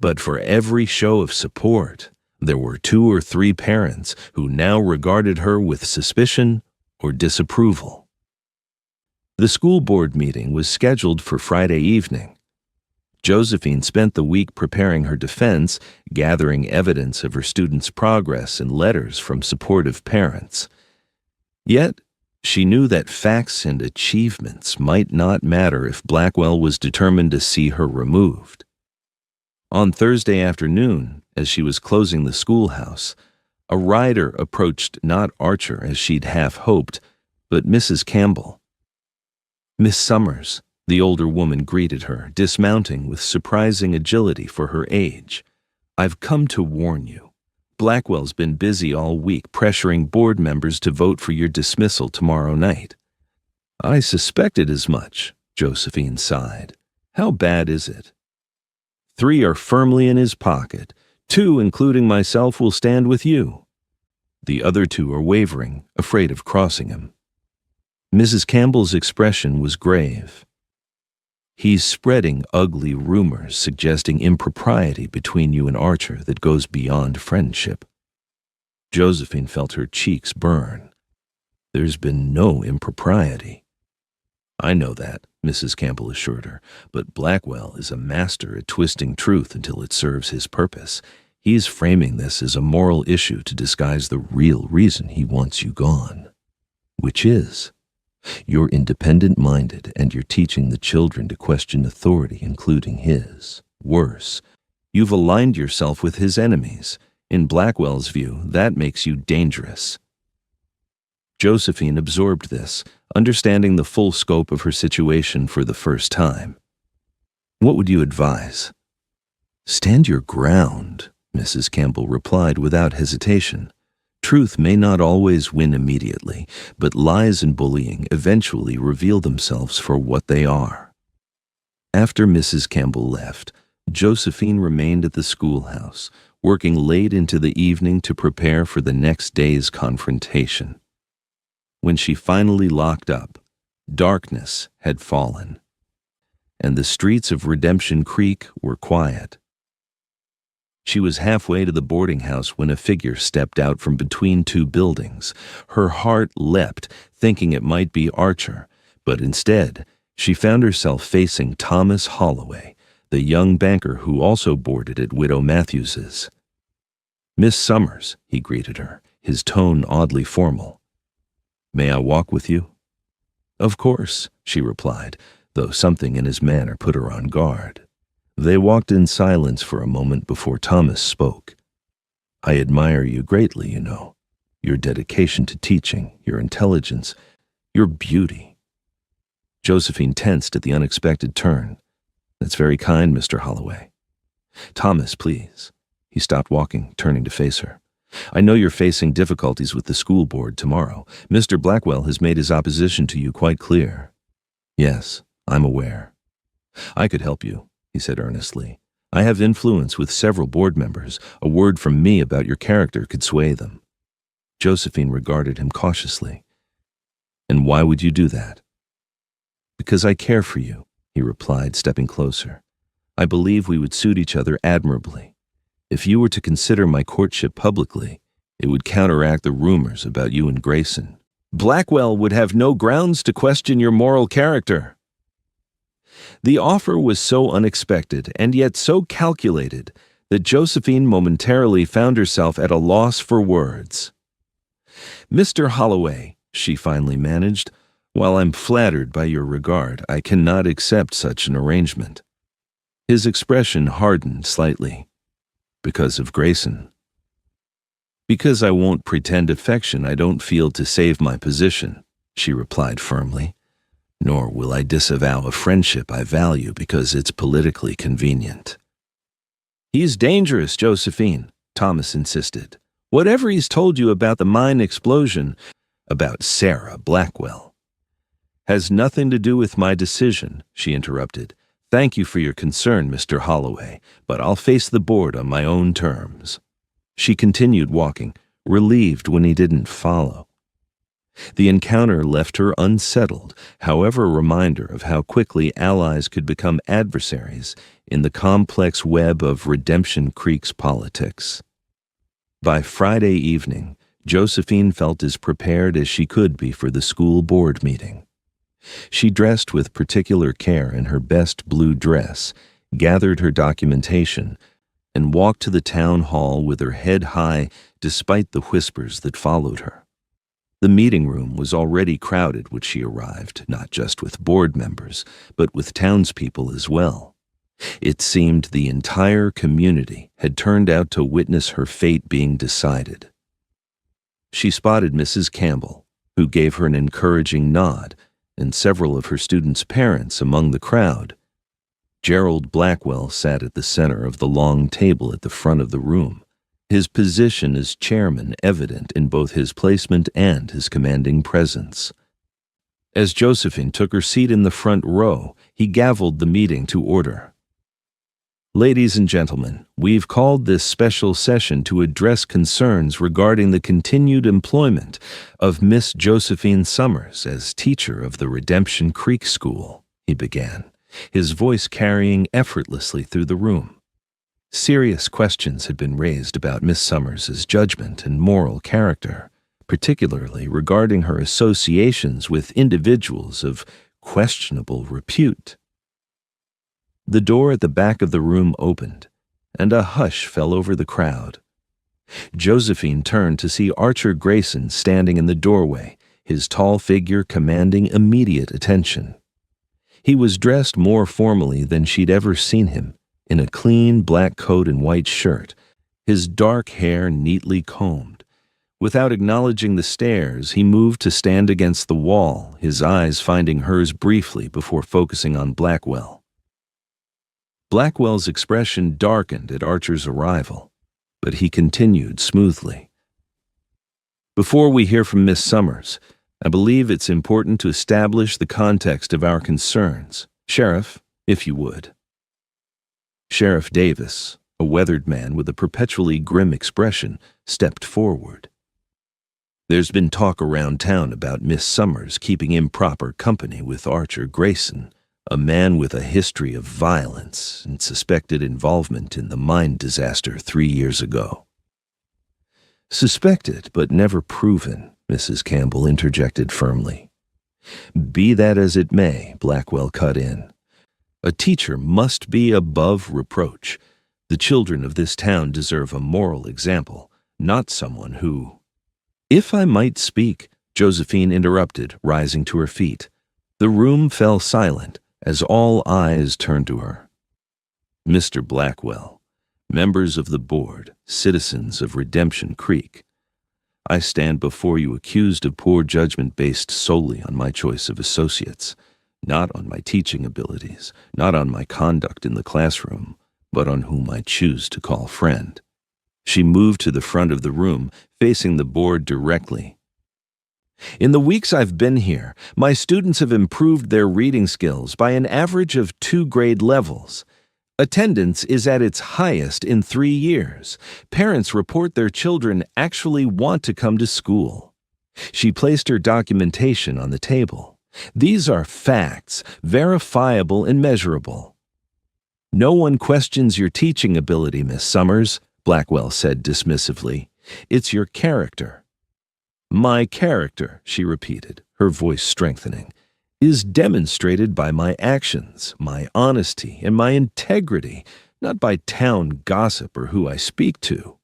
But for every show of support, there were 2 or 3 parents who now regarded her with suspicion or disapproval. The school board meeting was scheduled for Friday evening. Josephine spent the week preparing her defense, gathering evidence of her students' progress and letters from supportive parents. Yet, she knew that facts and achievements might not matter if Blackwell was determined to see her removed. On Thursday afternoon, as she was closing the schoolhouse, a rider approached not Archer as she'd half hoped, but Mrs. Campbell. "Miss Summers," The older woman greeted her, dismounting with surprising agility for her age. "I've come to warn you. Blackwell's been busy all week pressuring board members to vote for your dismissal tomorrow night." "I suspected as much," Josephine sighed. "How bad is it?" "3 are firmly in his pocket. 2, including myself, will stand with you. The other 2 are wavering, afraid of crossing him." Mrs. Campbell's expression was grave. "He's spreading ugly rumors suggesting impropriety between you and Archer that goes beyond friendship." Josephine felt her cheeks burn. "There's been no impropriety." "I know that," Mrs. Campbell assured her, "but Blackwell is a master at twisting truth until it serves his purpose. He's framing this as a moral issue to disguise the real reason he wants you gone. Which is, you're independent-minded and you're teaching the children to question authority, including his. Worse, you've aligned yourself with his enemies. In Blackwell's view, that makes you dangerous." Josephine absorbed this, understanding the full scope of her situation for the first time. "What would you advise?" "Stand your ground," Mrs. Campbell replied without hesitation. "Truth may not always win immediately, but lies and bullying eventually reveal themselves for what they are." After Mrs. Campbell left, Josephine remained at the schoolhouse, working late into the evening to prepare for the next day's confrontation. When she finally locked up, darkness had fallen, and the streets of Redemption Creek were quiet. She was halfway to the boarding house when a figure stepped out from between 2 buildings. Her heart leapt, thinking it might be Archer, but instead, she found herself facing Thomas Holloway, the young banker who also boarded at Widow Matthews's. "Miss Summers," he greeted her, his tone oddly formal. "May I walk with you?" "Of course," she replied, though something in his manner put her on guard. They walked in silence for a moment before Thomas spoke. "I admire you greatly, you know. Your dedication to teaching, your intelligence, your beauty." Josephine tensed at the unexpected turn. "That's very kind, Mr. Holloway." "Thomas, please." He stopped walking, turning to face her. "I know you're facing difficulties with the school board tomorrow. Mr. Blackwell has made his opposition to you quite clear." "Yes, I'm aware." "I could help you," he said earnestly. "I have influence with several board members. A word from me about your character could sway them." Josephine regarded him cautiously. "And why would you do that?" "Because I care for you," he replied, stepping closer. "I believe we would suit each other admirably. If you were to consider my courtship publicly, it would counteract the rumors about you and Grayson. Blackwell would have no grounds to question your moral character." The offer was so unexpected and yet so calculated that Josephine momentarily found herself at a loss for words. "Mr. Holloway," she finally managed, "while I'm flattered by your regard, I cannot accept such an arrangement." His expression hardened slightly. "Because of Grayson." "Because I won't pretend affection I don't feel to save my position," she replied firmly. "Nor will I disavow a friendship I value because it's politically convenient." "He's dangerous, Josephine," Thomas insisted. "Whatever he's told you about the mine explosion, about Sarah Blackwell." "Has nothing to do with my decision," she interrupted. "Thank you for your concern, Mr. Holloway, but I'll face the board on my own terms." She continued walking, relieved when he didn't follow. The encounter left her unsettled, however, a reminder of how quickly allies could become adversaries in the complex web of Redemption Creek's politics. By Friday evening, Josephine felt as prepared as she could be for the school board meeting. She dressed with particular care in her best blue dress, gathered her documentation, and walked to the town hall with her head high despite the whispers that followed her. The meeting room was already crowded when she arrived, not just with board members, but with townspeople as well. It seemed the entire community had turned out to witness her fate being decided. She spotted Mrs. Campbell, who gave her an encouraging nod, and several of her students' parents among the crowd. Gerald Blackwell sat at the center of the long table at the front of the room, his position as chairman evident in both his placement and his commanding presence. As Josephine took her seat in the front row, he gavelled the meeting to order. Ladies and gentlemen, we've called this special session to address concerns regarding the continued employment of Miss Josephine Summers as teacher of the Redemption Creek School, he began, his voice carrying effortlessly through the room. Serious questions had been raised about Miss Summers's judgment and moral character, particularly regarding her associations with individuals of questionable repute. The door at the back of the room opened, and a hush fell over the crowd. Josephine turned to see Archer Grayson standing in the doorway, his tall figure commanding immediate attention. He was dressed more formally than she'd ever seen him, in a clean black coat and white shirt, his dark hair neatly combed. Without acknowledging the stares, he moved to stand against the wall, his eyes finding hers briefly before focusing on Blackwell. Blackwell's expression darkened at Archer's arrival, but he continued smoothly. Before we hear from Miss Summers, I believe it's important to establish the context of our concerns. Sheriff, if you would. Sheriff Davis, a weathered man with a perpetually grim expression, stepped forward. There's been talk around town about Miss Summers keeping improper company with Archer Grayson, a man with a history of violence and suspected involvement in the mine disaster 3 years ago. Suspected but never proven, Mrs. Campbell interjected firmly. Be that as it may, Blackwell cut in. A teacher must be above reproach. The children of this town deserve a moral example, not someone who... If I might speak, Josephine interrupted, rising to her feet. The room fell silent as all eyes turned to her. Mr. Blackwell, members of the board, citizens of Redemption Creek, I stand before you accused of poor judgment based solely on my choice of associates, not on my teaching abilities, not on my conduct in the classroom, but on whom I choose to call friend. She moved to the front of the room, facing the board directly. In the weeks I've been here, my students have improved their reading skills by an average of 2 grade levels. Attendance is at its highest in 3 years. Parents report their children actually want to come to school. She placed her documentation on the table. These are facts, verifiable and measurable. No one questions your teaching ability, Miss Summers, Blackwell said dismissively. It's your character. My character, she repeated, her voice strengthening, is demonstrated by my actions, my honesty, and my integrity, not by town gossip or who I speak to.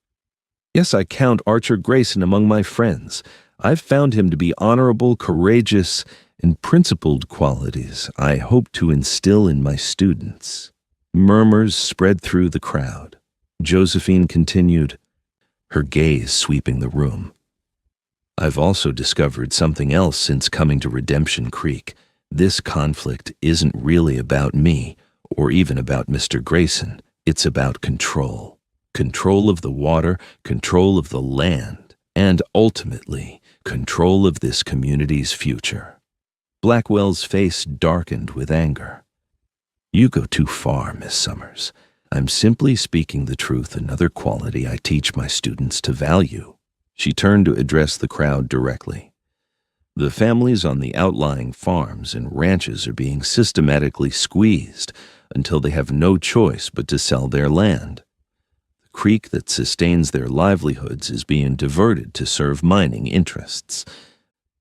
Yes, I count Archer Grayson among my friends. I've found him to be honorable, courageous, and principled qualities I hope to instill in my students. Murmurs spread through the crowd. Josephine continued, her gaze sweeping the room. I've also discovered something else since coming to Redemption Creek. This conflict isn't really about me, or even about Mr. Grayson. It's about control. Control of the water, control of the land, and ultimately, control of this community's future. Blackwell's face darkened with anger. You go too far, Miss Summers. I'm simply speaking the truth, another quality I teach my students to value. She turned to address the crowd directly. The families on the outlying farms and ranches are being systematically squeezed until they have no choice but to sell their land. The creek that sustains their livelihoods is being diverted to serve mining interests.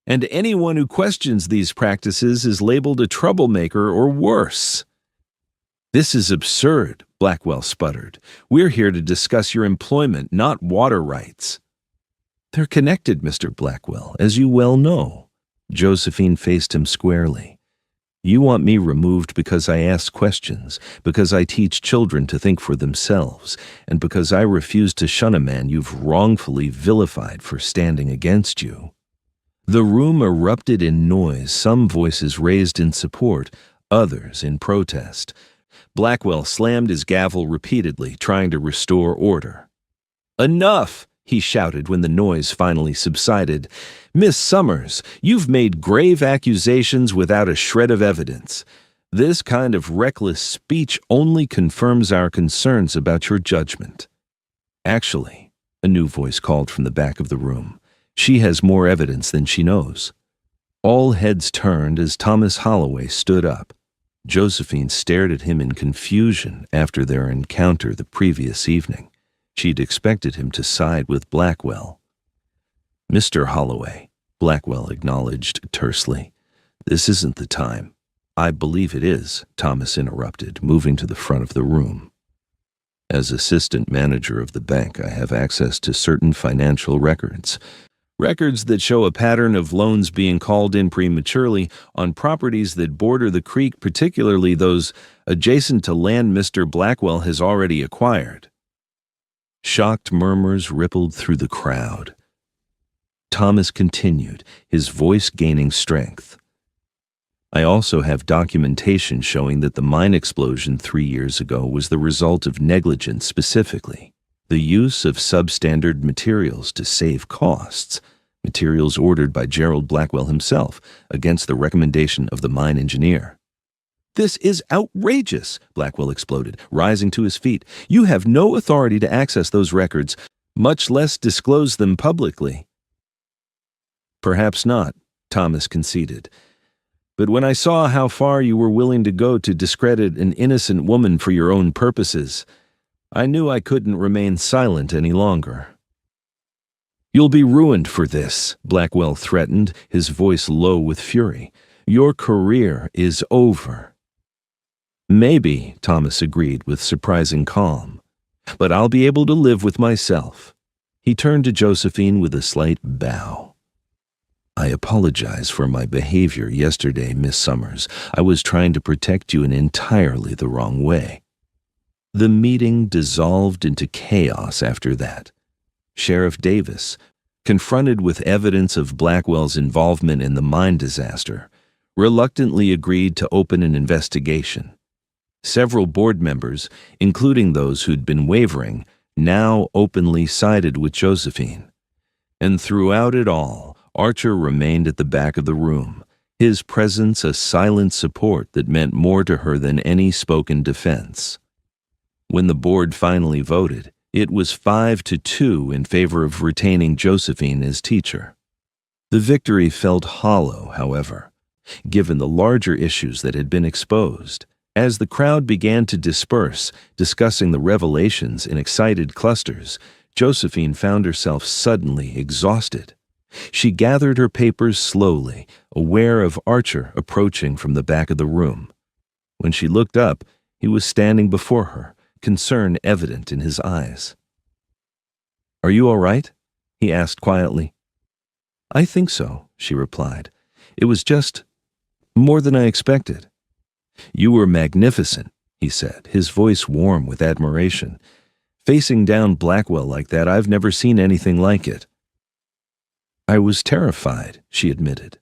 And anyone who questions these practices is labeled a troublemaker or worse. This is absurd, Blackwell sputtered. We're here to discuss your employment, not water rights. They're connected, Mr. Blackwell, as you well know. Josephine faced him squarely. You want me removed because I ask questions, because I teach children to think for themselves, and because I refuse to shun a man you've wrongfully vilified for standing against you. The room erupted in noise, some voices raised in support, others in protest. Blackwell slammed his gavel repeatedly, trying to restore order. "Enough!" he shouted when the noise finally subsided. "Miss Summers, you've made grave accusations without a shred of evidence. This kind of reckless speech only confirms our concerns about your judgment." "Actually," a new voice called from the back of the room, "she has more evidence than she knows." All heads turned as Thomas Holloway stood up. Josephine stared at him in confusion after their encounter the previous evening. She'd expected him to side with Blackwell. "Mr. Holloway," Blackwell acknowledged tersely, "this isn't the time." "I believe it is," Thomas interrupted, moving to the front of the room. "As assistant manager of the bank, I have access to certain financial records. Records that show a pattern of loans being called in prematurely on properties that border the creek, particularly those adjacent to land Mr. Blackwell has already acquired." Shocked murmurs rippled through the crowd. Thomas continued, his voice gaining strength. "I also have documentation showing that the mine explosion 3 years ago was the result of negligence specifically. The use of substandard materials to save costs, materials ordered by Gerald Blackwell himself, against the recommendation of the mine engineer." "This is outrageous," Blackwell exploded, rising to his feet. "You have no authority to access those records, much less disclose them publicly." "Perhaps not," Thomas conceded. "But when I saw how far you were willing to go to discredit an innocent woman for your own purposes, I knew I couldn't remain silent any longer." "You'll be ruined for this," Blackwell threatened, his voice low with fury. "Your career is over." "Maybe," Thomas agreed with surprising calm, "but I'll be able to live with myself." He turned to Josephine with a slight bow. "I apologize for my behavior yesterday, Miss Summers. I was trying to protect you in entirely the wrong way." The meeting dissolved into chaos after that. Sheriff Davis, confronted with evidence of Blackwell's involvement in the mine disaster, reluctantly agreed to open an investigation. Several board members, including those who'd been wavering, now openly sided with Josephine. And throughout it all, Archer remained at the back of the room, his presence a silent support that meant more to her than any spoken defense. When the board finally voted, it was 5-2 in favor of retaining Josephine as teacher. The victory felt hollow, however, given the larger issues that had been exposed. As the crowd began to disperse, discussing the revelations in excited clusters, Josephine found herself suddenly exhausted. She gathered her papers slowly, aware of Archer approaching from the back of the room. When she looked up, he was standing before her, concern evident in his eyes. "Are you all right?" he asked quietly. "I think so," she replied. "It was just more than I expected." "You were magnificent," he said, his voice warm with admiration. "Facing down Blackwell like that, I've never seen anything like it." "I was terrified," she admitted.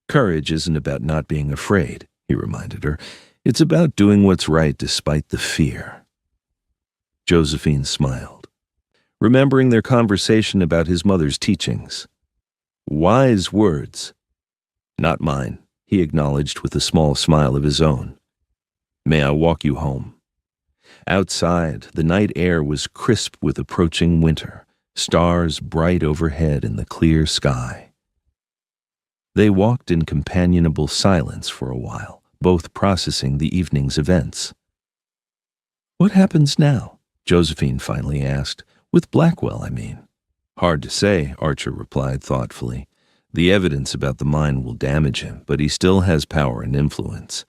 "Courage isn't about not being afraid," he reminded her. "It's about doing what's right despite the fear." Josephine smiled, remembering their conversation about his mother's teachings. Wise words. "Not mine," he acknowledged with a small smile of his own. "May I walk you home?" Outside, the night air was crisp with approaching winter, stars bright overhead in the clear sky. They walked in companionable silence for a while, both processing the evening's events. "What happens now?" Josephine finally asked. "With Blackwell, I mean." "Hard to say," Archer replied thoughtfully. "The evidence about the mine will damage him, but he still has power and influence.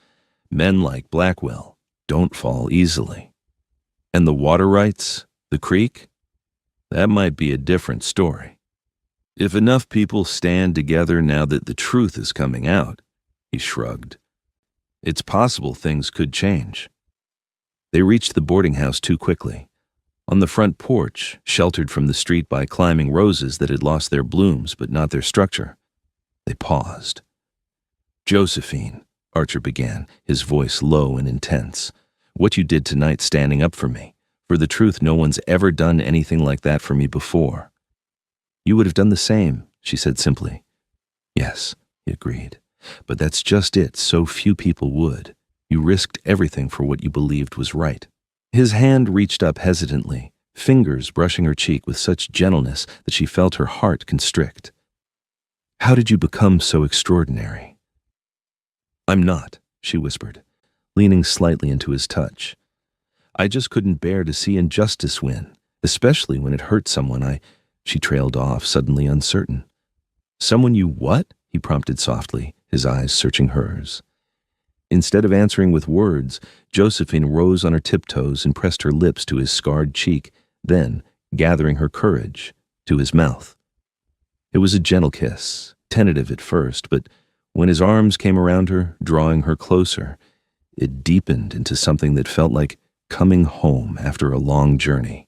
Men like Blackwell don't fall easily. And the water rights, the creek, that might be a different story. If enough people stand together now that the truth is coming out," he shrugged, "it's possible things could change." They reached the boarding house too quickly. On the front porch, sheltered from the street by climbing roses that had lost their blooms but not their structure, They paused. "Josephine," Archer began, his voice low and intense, "what you did tonight standing up for me. For the truth, no one's ever done anything like that for me before." "You would have done the same," she said simply. "Yes," he agreed, "but that's just it. So few people would. You risked everything for what you believed was right." His hand reached up hesitantly, fingers brushing her cheek with such gentleness that she felt her heart constrict. "How did you become so extraordinary?" "I'm not," she whispered, leaning slightly into his touch. "I just couldn't bear to see injustice win, especially when it hurt someone She trailed off, suddenly uncertain. "Someone you what?" he prompted softly, his eyes searching hers. Instead of answering with words, Josephine rose on her tiptoes and pressed her lips to his scarred cheek, then, gathering her courage, to his mouth. It was a gentle kiss, tentative at first, but when his arms came around her, drawing her closer, it deepened into something that felt like coming home after a long journey.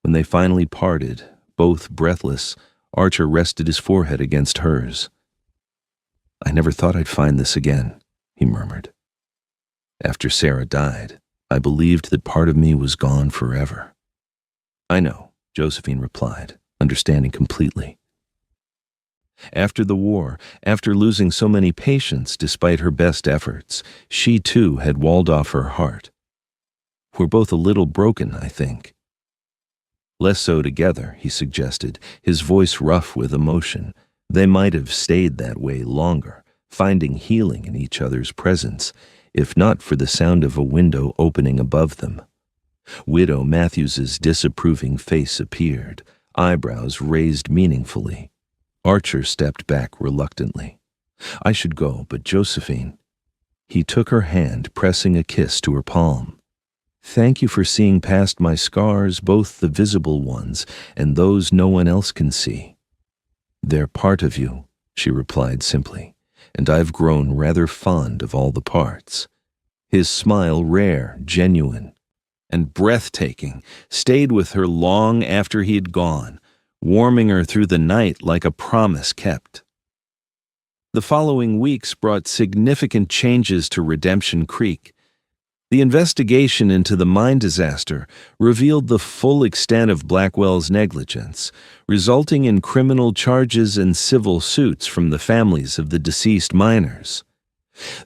When they finally parted, both breathless, Archer rested his forehead against hers. "I never thought I'd find this again," he murmured. "After Sarah died, I believed that part of me was gone forever." "I know," Josephine replied, understanding completely. After the war, after losing so many patients despite her best efforts, she too had walled off her heart. "We're both a little broken, I think." "Less so together," he suggested, his voice rough with emotion. "They might have stayed that way longer, finding healing in each other's presence, if not for the sound of a window opening above them." Widow Matthews's disapproving face appeared, eyebrows raised meaningfully. Archer stepped back reluctantly. "I should go, but Josephine..." He took her hand, pressing a kiss to her palm. "Thank you for seeing past my scars, both the visible ones and those no one else can see." "They're part of you," she replied simply, "and I've grown rather fond of all the parts." His smile, rare, genuine, and breathtaking, stayed with her long after he had gone, warming her through the night like a promise kept. The following weeks brought significant changes to Redemption Creek. The investigation into the mine disaster revealed the full extent of Blackwell's negligence, resulting in criminal charges and civil suits from the families of the deceased miners.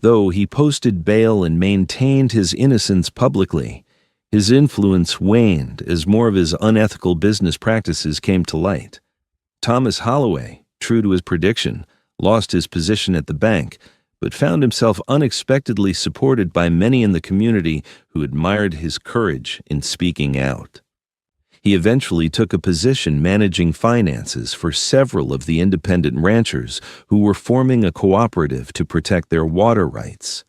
Though he posted bail and maintained his innocence publicly, his influence waned as more of his unethical business practices came to light. Thomas Holloway, true to his prediction, lost his position at the bank, but found himself unexpectedly supported by many in the community who admired his courage in speaking out. He eventually took a position managing finances for several of the independent ranchers who were forming a cooperative to protect their water rights.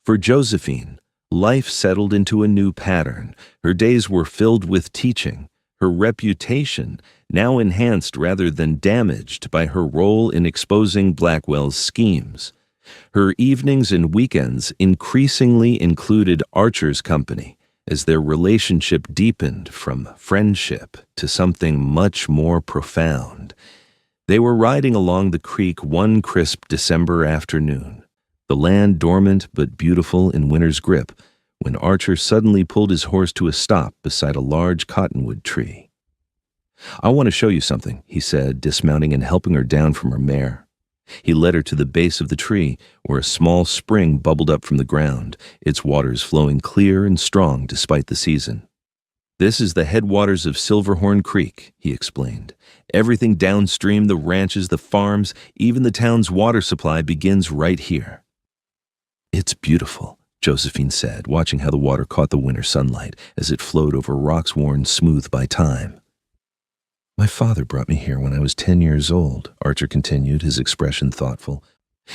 For Josephine, life settled into a new pattern. Her days were filled with teaching, her reputation now enhanced rather than damaged by her role in exposing Blackwell's schemes. Her evenings and weekends increasingly included Archer's company, as their relationship deepened from friendship to something much more profound. They were riding along the creek one crisp December afternoon, the land dormant but beautiful in winter's grip, when Archer suddenly pulled his horse to a stop beside a large cottonwood tree. "I want to show you something," he said, dismounting and helping her down from her mare. He led her to the base of the tree, where a small spring bubbled up from the ground, its waters flowing clear and strong despite the season. "This is the headwaters of Silverhorn Creek," he explained. "Everything downstream, the ranches, the farms, even the town's water supply begins right here." "It's beautiful," Josephine said, watching how the water caught the winter sunlight as it flowed over rocks worn smooth by time. "My father brought me here when I was 10 years old," Archer continued, his expression thoughtful.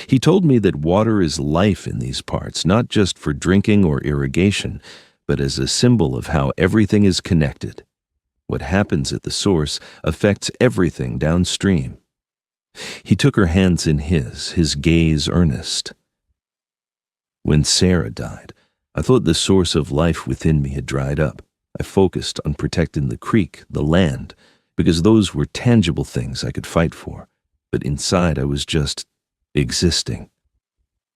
"He told me that water is life in these parts, not just for drinking or irrigation, but as a symbol of how everything is connected. What happens at the source affects everything downstream." He took her hands in his gaze earnest. "When Sarah died, I thought the source of life within me had dried up. I focused on protecting the creek, the land, because those were tangible things I could fight for. but inside I was just existing.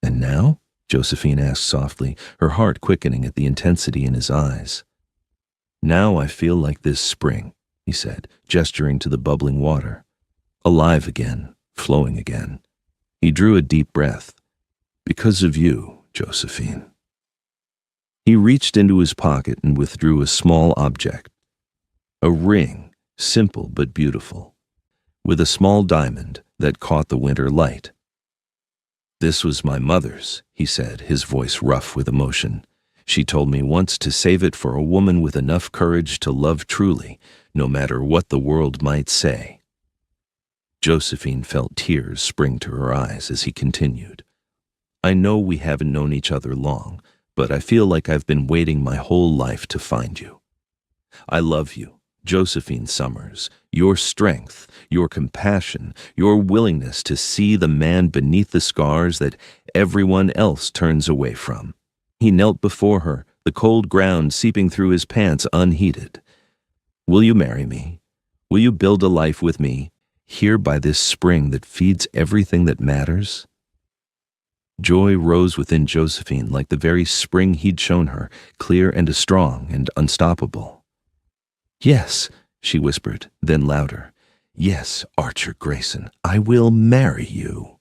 And now? Josephine asked softly, her heart quickening at the intensity in his eyes. Now I feel like this spring, he said, gesturing to the bubbling water. Alive again, flowing again. He drew a deep breath. Because of you, Josephine. He reached into his pocket and withdrew a small object. A ring, simple but beautiful, with a small diamond that caught the winter light. This was my mother's, he said, his voice rough with emotion. She told me once to save it for a woman with enough courage to love truly, no matter what the world might say. Josephine felt tears spring to her eyes as he continued. I know we haven't known each other long, but I feel like I've been waiting my whole life to find you. I love you, Josephine Summers, your strength, your compassion, your willingness to see the man beneath the scars that everyone else turns away from. He knelt before her, the cold ground seeping through his pants unheeded. Will you marry me? Will you build a life with me, here by this spring that feeds everything that matters? Joy rose within Josephine like the very spring he'd shown her, clear and strong and unstoppable. Yes, she whispered, then louder. Yes, Archer Grayson, I will marry you.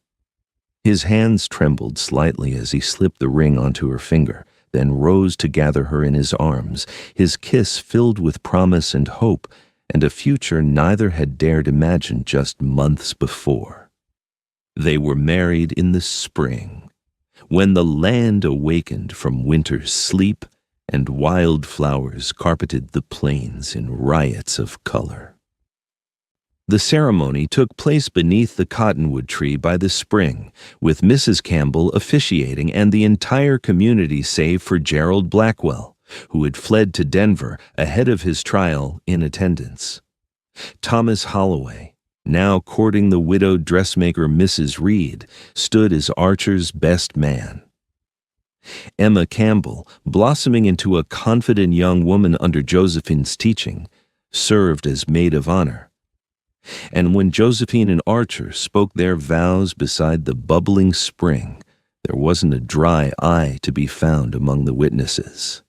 His hands trembled slightly as he slipped the ring onto her finger, then rose to gather her in his arms, his kiss filled with promise and hope, and a future neither had dared imagine just months before. They were married in the spring, when the land awakened from winter's sleep and wildflowers carpeted the plains in riots of color. The ceremony took place beneath the cottonwood tree by the spring, with Mrs. Campbell officiating and the entire community save for Gerald Blackwell, who had fled to Denver ahead of his trial, in attendance. Thomas Holloway, now courting the widowed dressmaker Mrs. Reed, stood as Archer's best man. Emma Campbell, blossoming into a confident young woman under Josephine's teaching, served as maid of honor. And when Josephine and Archer spoke their vows beside the bubbling spring, there wasn't a dry eye to be found among the witnesses.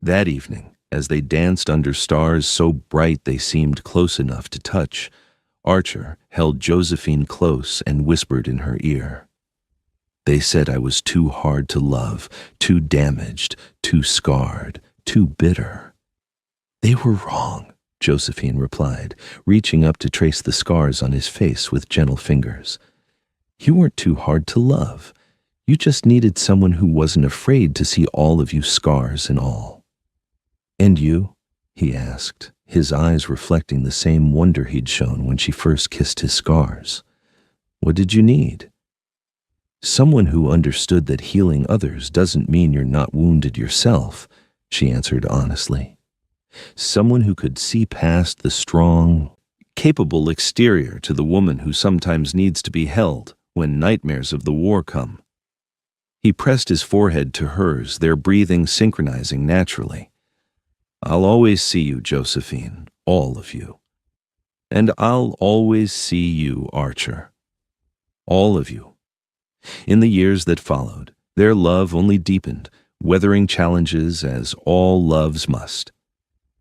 That evening, as they danced under stars so bright they seemed close enough to touch, Archer held Josephine close and whispered in her ear. They said I was too hard to love, too damaged, too scarred, too bitter. They were wrong, Josephine replied, reaching up to trace the scars on his face with gentle fingers. You weren't too hard to love. You just needed someone who wasn't afraid to see all of you scars and all. And you? He asked, his eyes reflecting the same wonder he'd shown when she first kissed his scars. What did you need? Someone who understood that healing others doesn't mean you're not wounded yourself, she answered honestly. Someone who could see past the strong, capable exterior to the woman who sometimes needs to be held when nightmares of the war come. He pressed his forehead to hers, their breathing synchronizing naturally. I'll always see you, Josephine, all of you. And I'll always see you, Archer. All of you. In the years that followed, their love only deepened, weathering challenges as all loves must.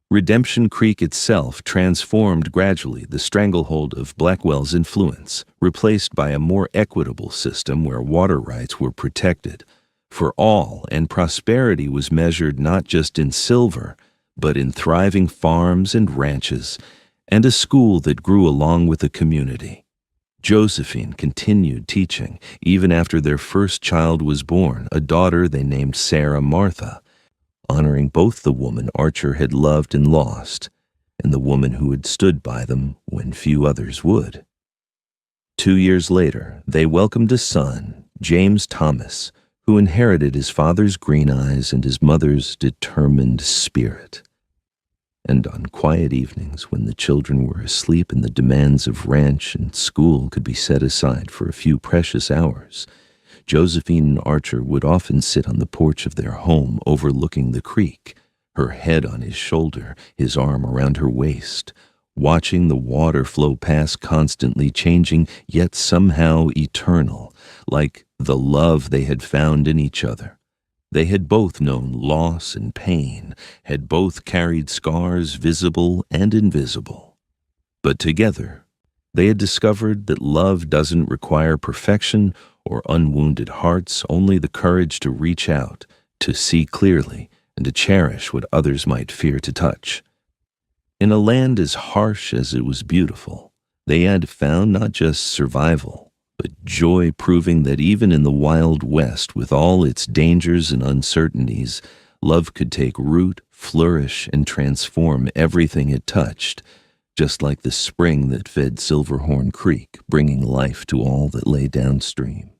Redemption Creek itself transformed gradually the stranglehold of Blackwell's influence, replaced by a more equitable system where water rights were protected for all, and prosperity was measured not just in silver, but in thriving farms and ranches, and a school that grew along with the community. Josephine continued teaching, even after their first child was born, a daughter they named Sarah Martha, honoring both the woman Archer had loved and lost, and the woman who had stood by them when few others would. 2 years later, they welcomed a son, James Thomas, who inherited his father's green eyes and his mother's determined spirit. And on quiet evenings when the children were asleep and the demands of ranch and school could be set aside for a few precious hours, Josephine and Archer would often sit on the porch of their home overlooking the creek, her head on his shoulder, his arm around her waist, watching the water flow past, constantly changing, yet somehow eternal, like the love they had found in each other. They had both known loss and pain, had both carried scars visible and invisible. But together, they had discovered that love doesn't require perfection or unwounded hearts, only the courage to reach out, to see clearly, and to cherish what others might fear to touch. In a land as harsh as it was beautiful, they had found not just survival, but joy, proving that even in the Wild West, with all its dangers and uncertainties, love could take root, flourish, and transform everything it touched, just like the spring that fed Silverhorn Creek, bringing life to all that lay downstream.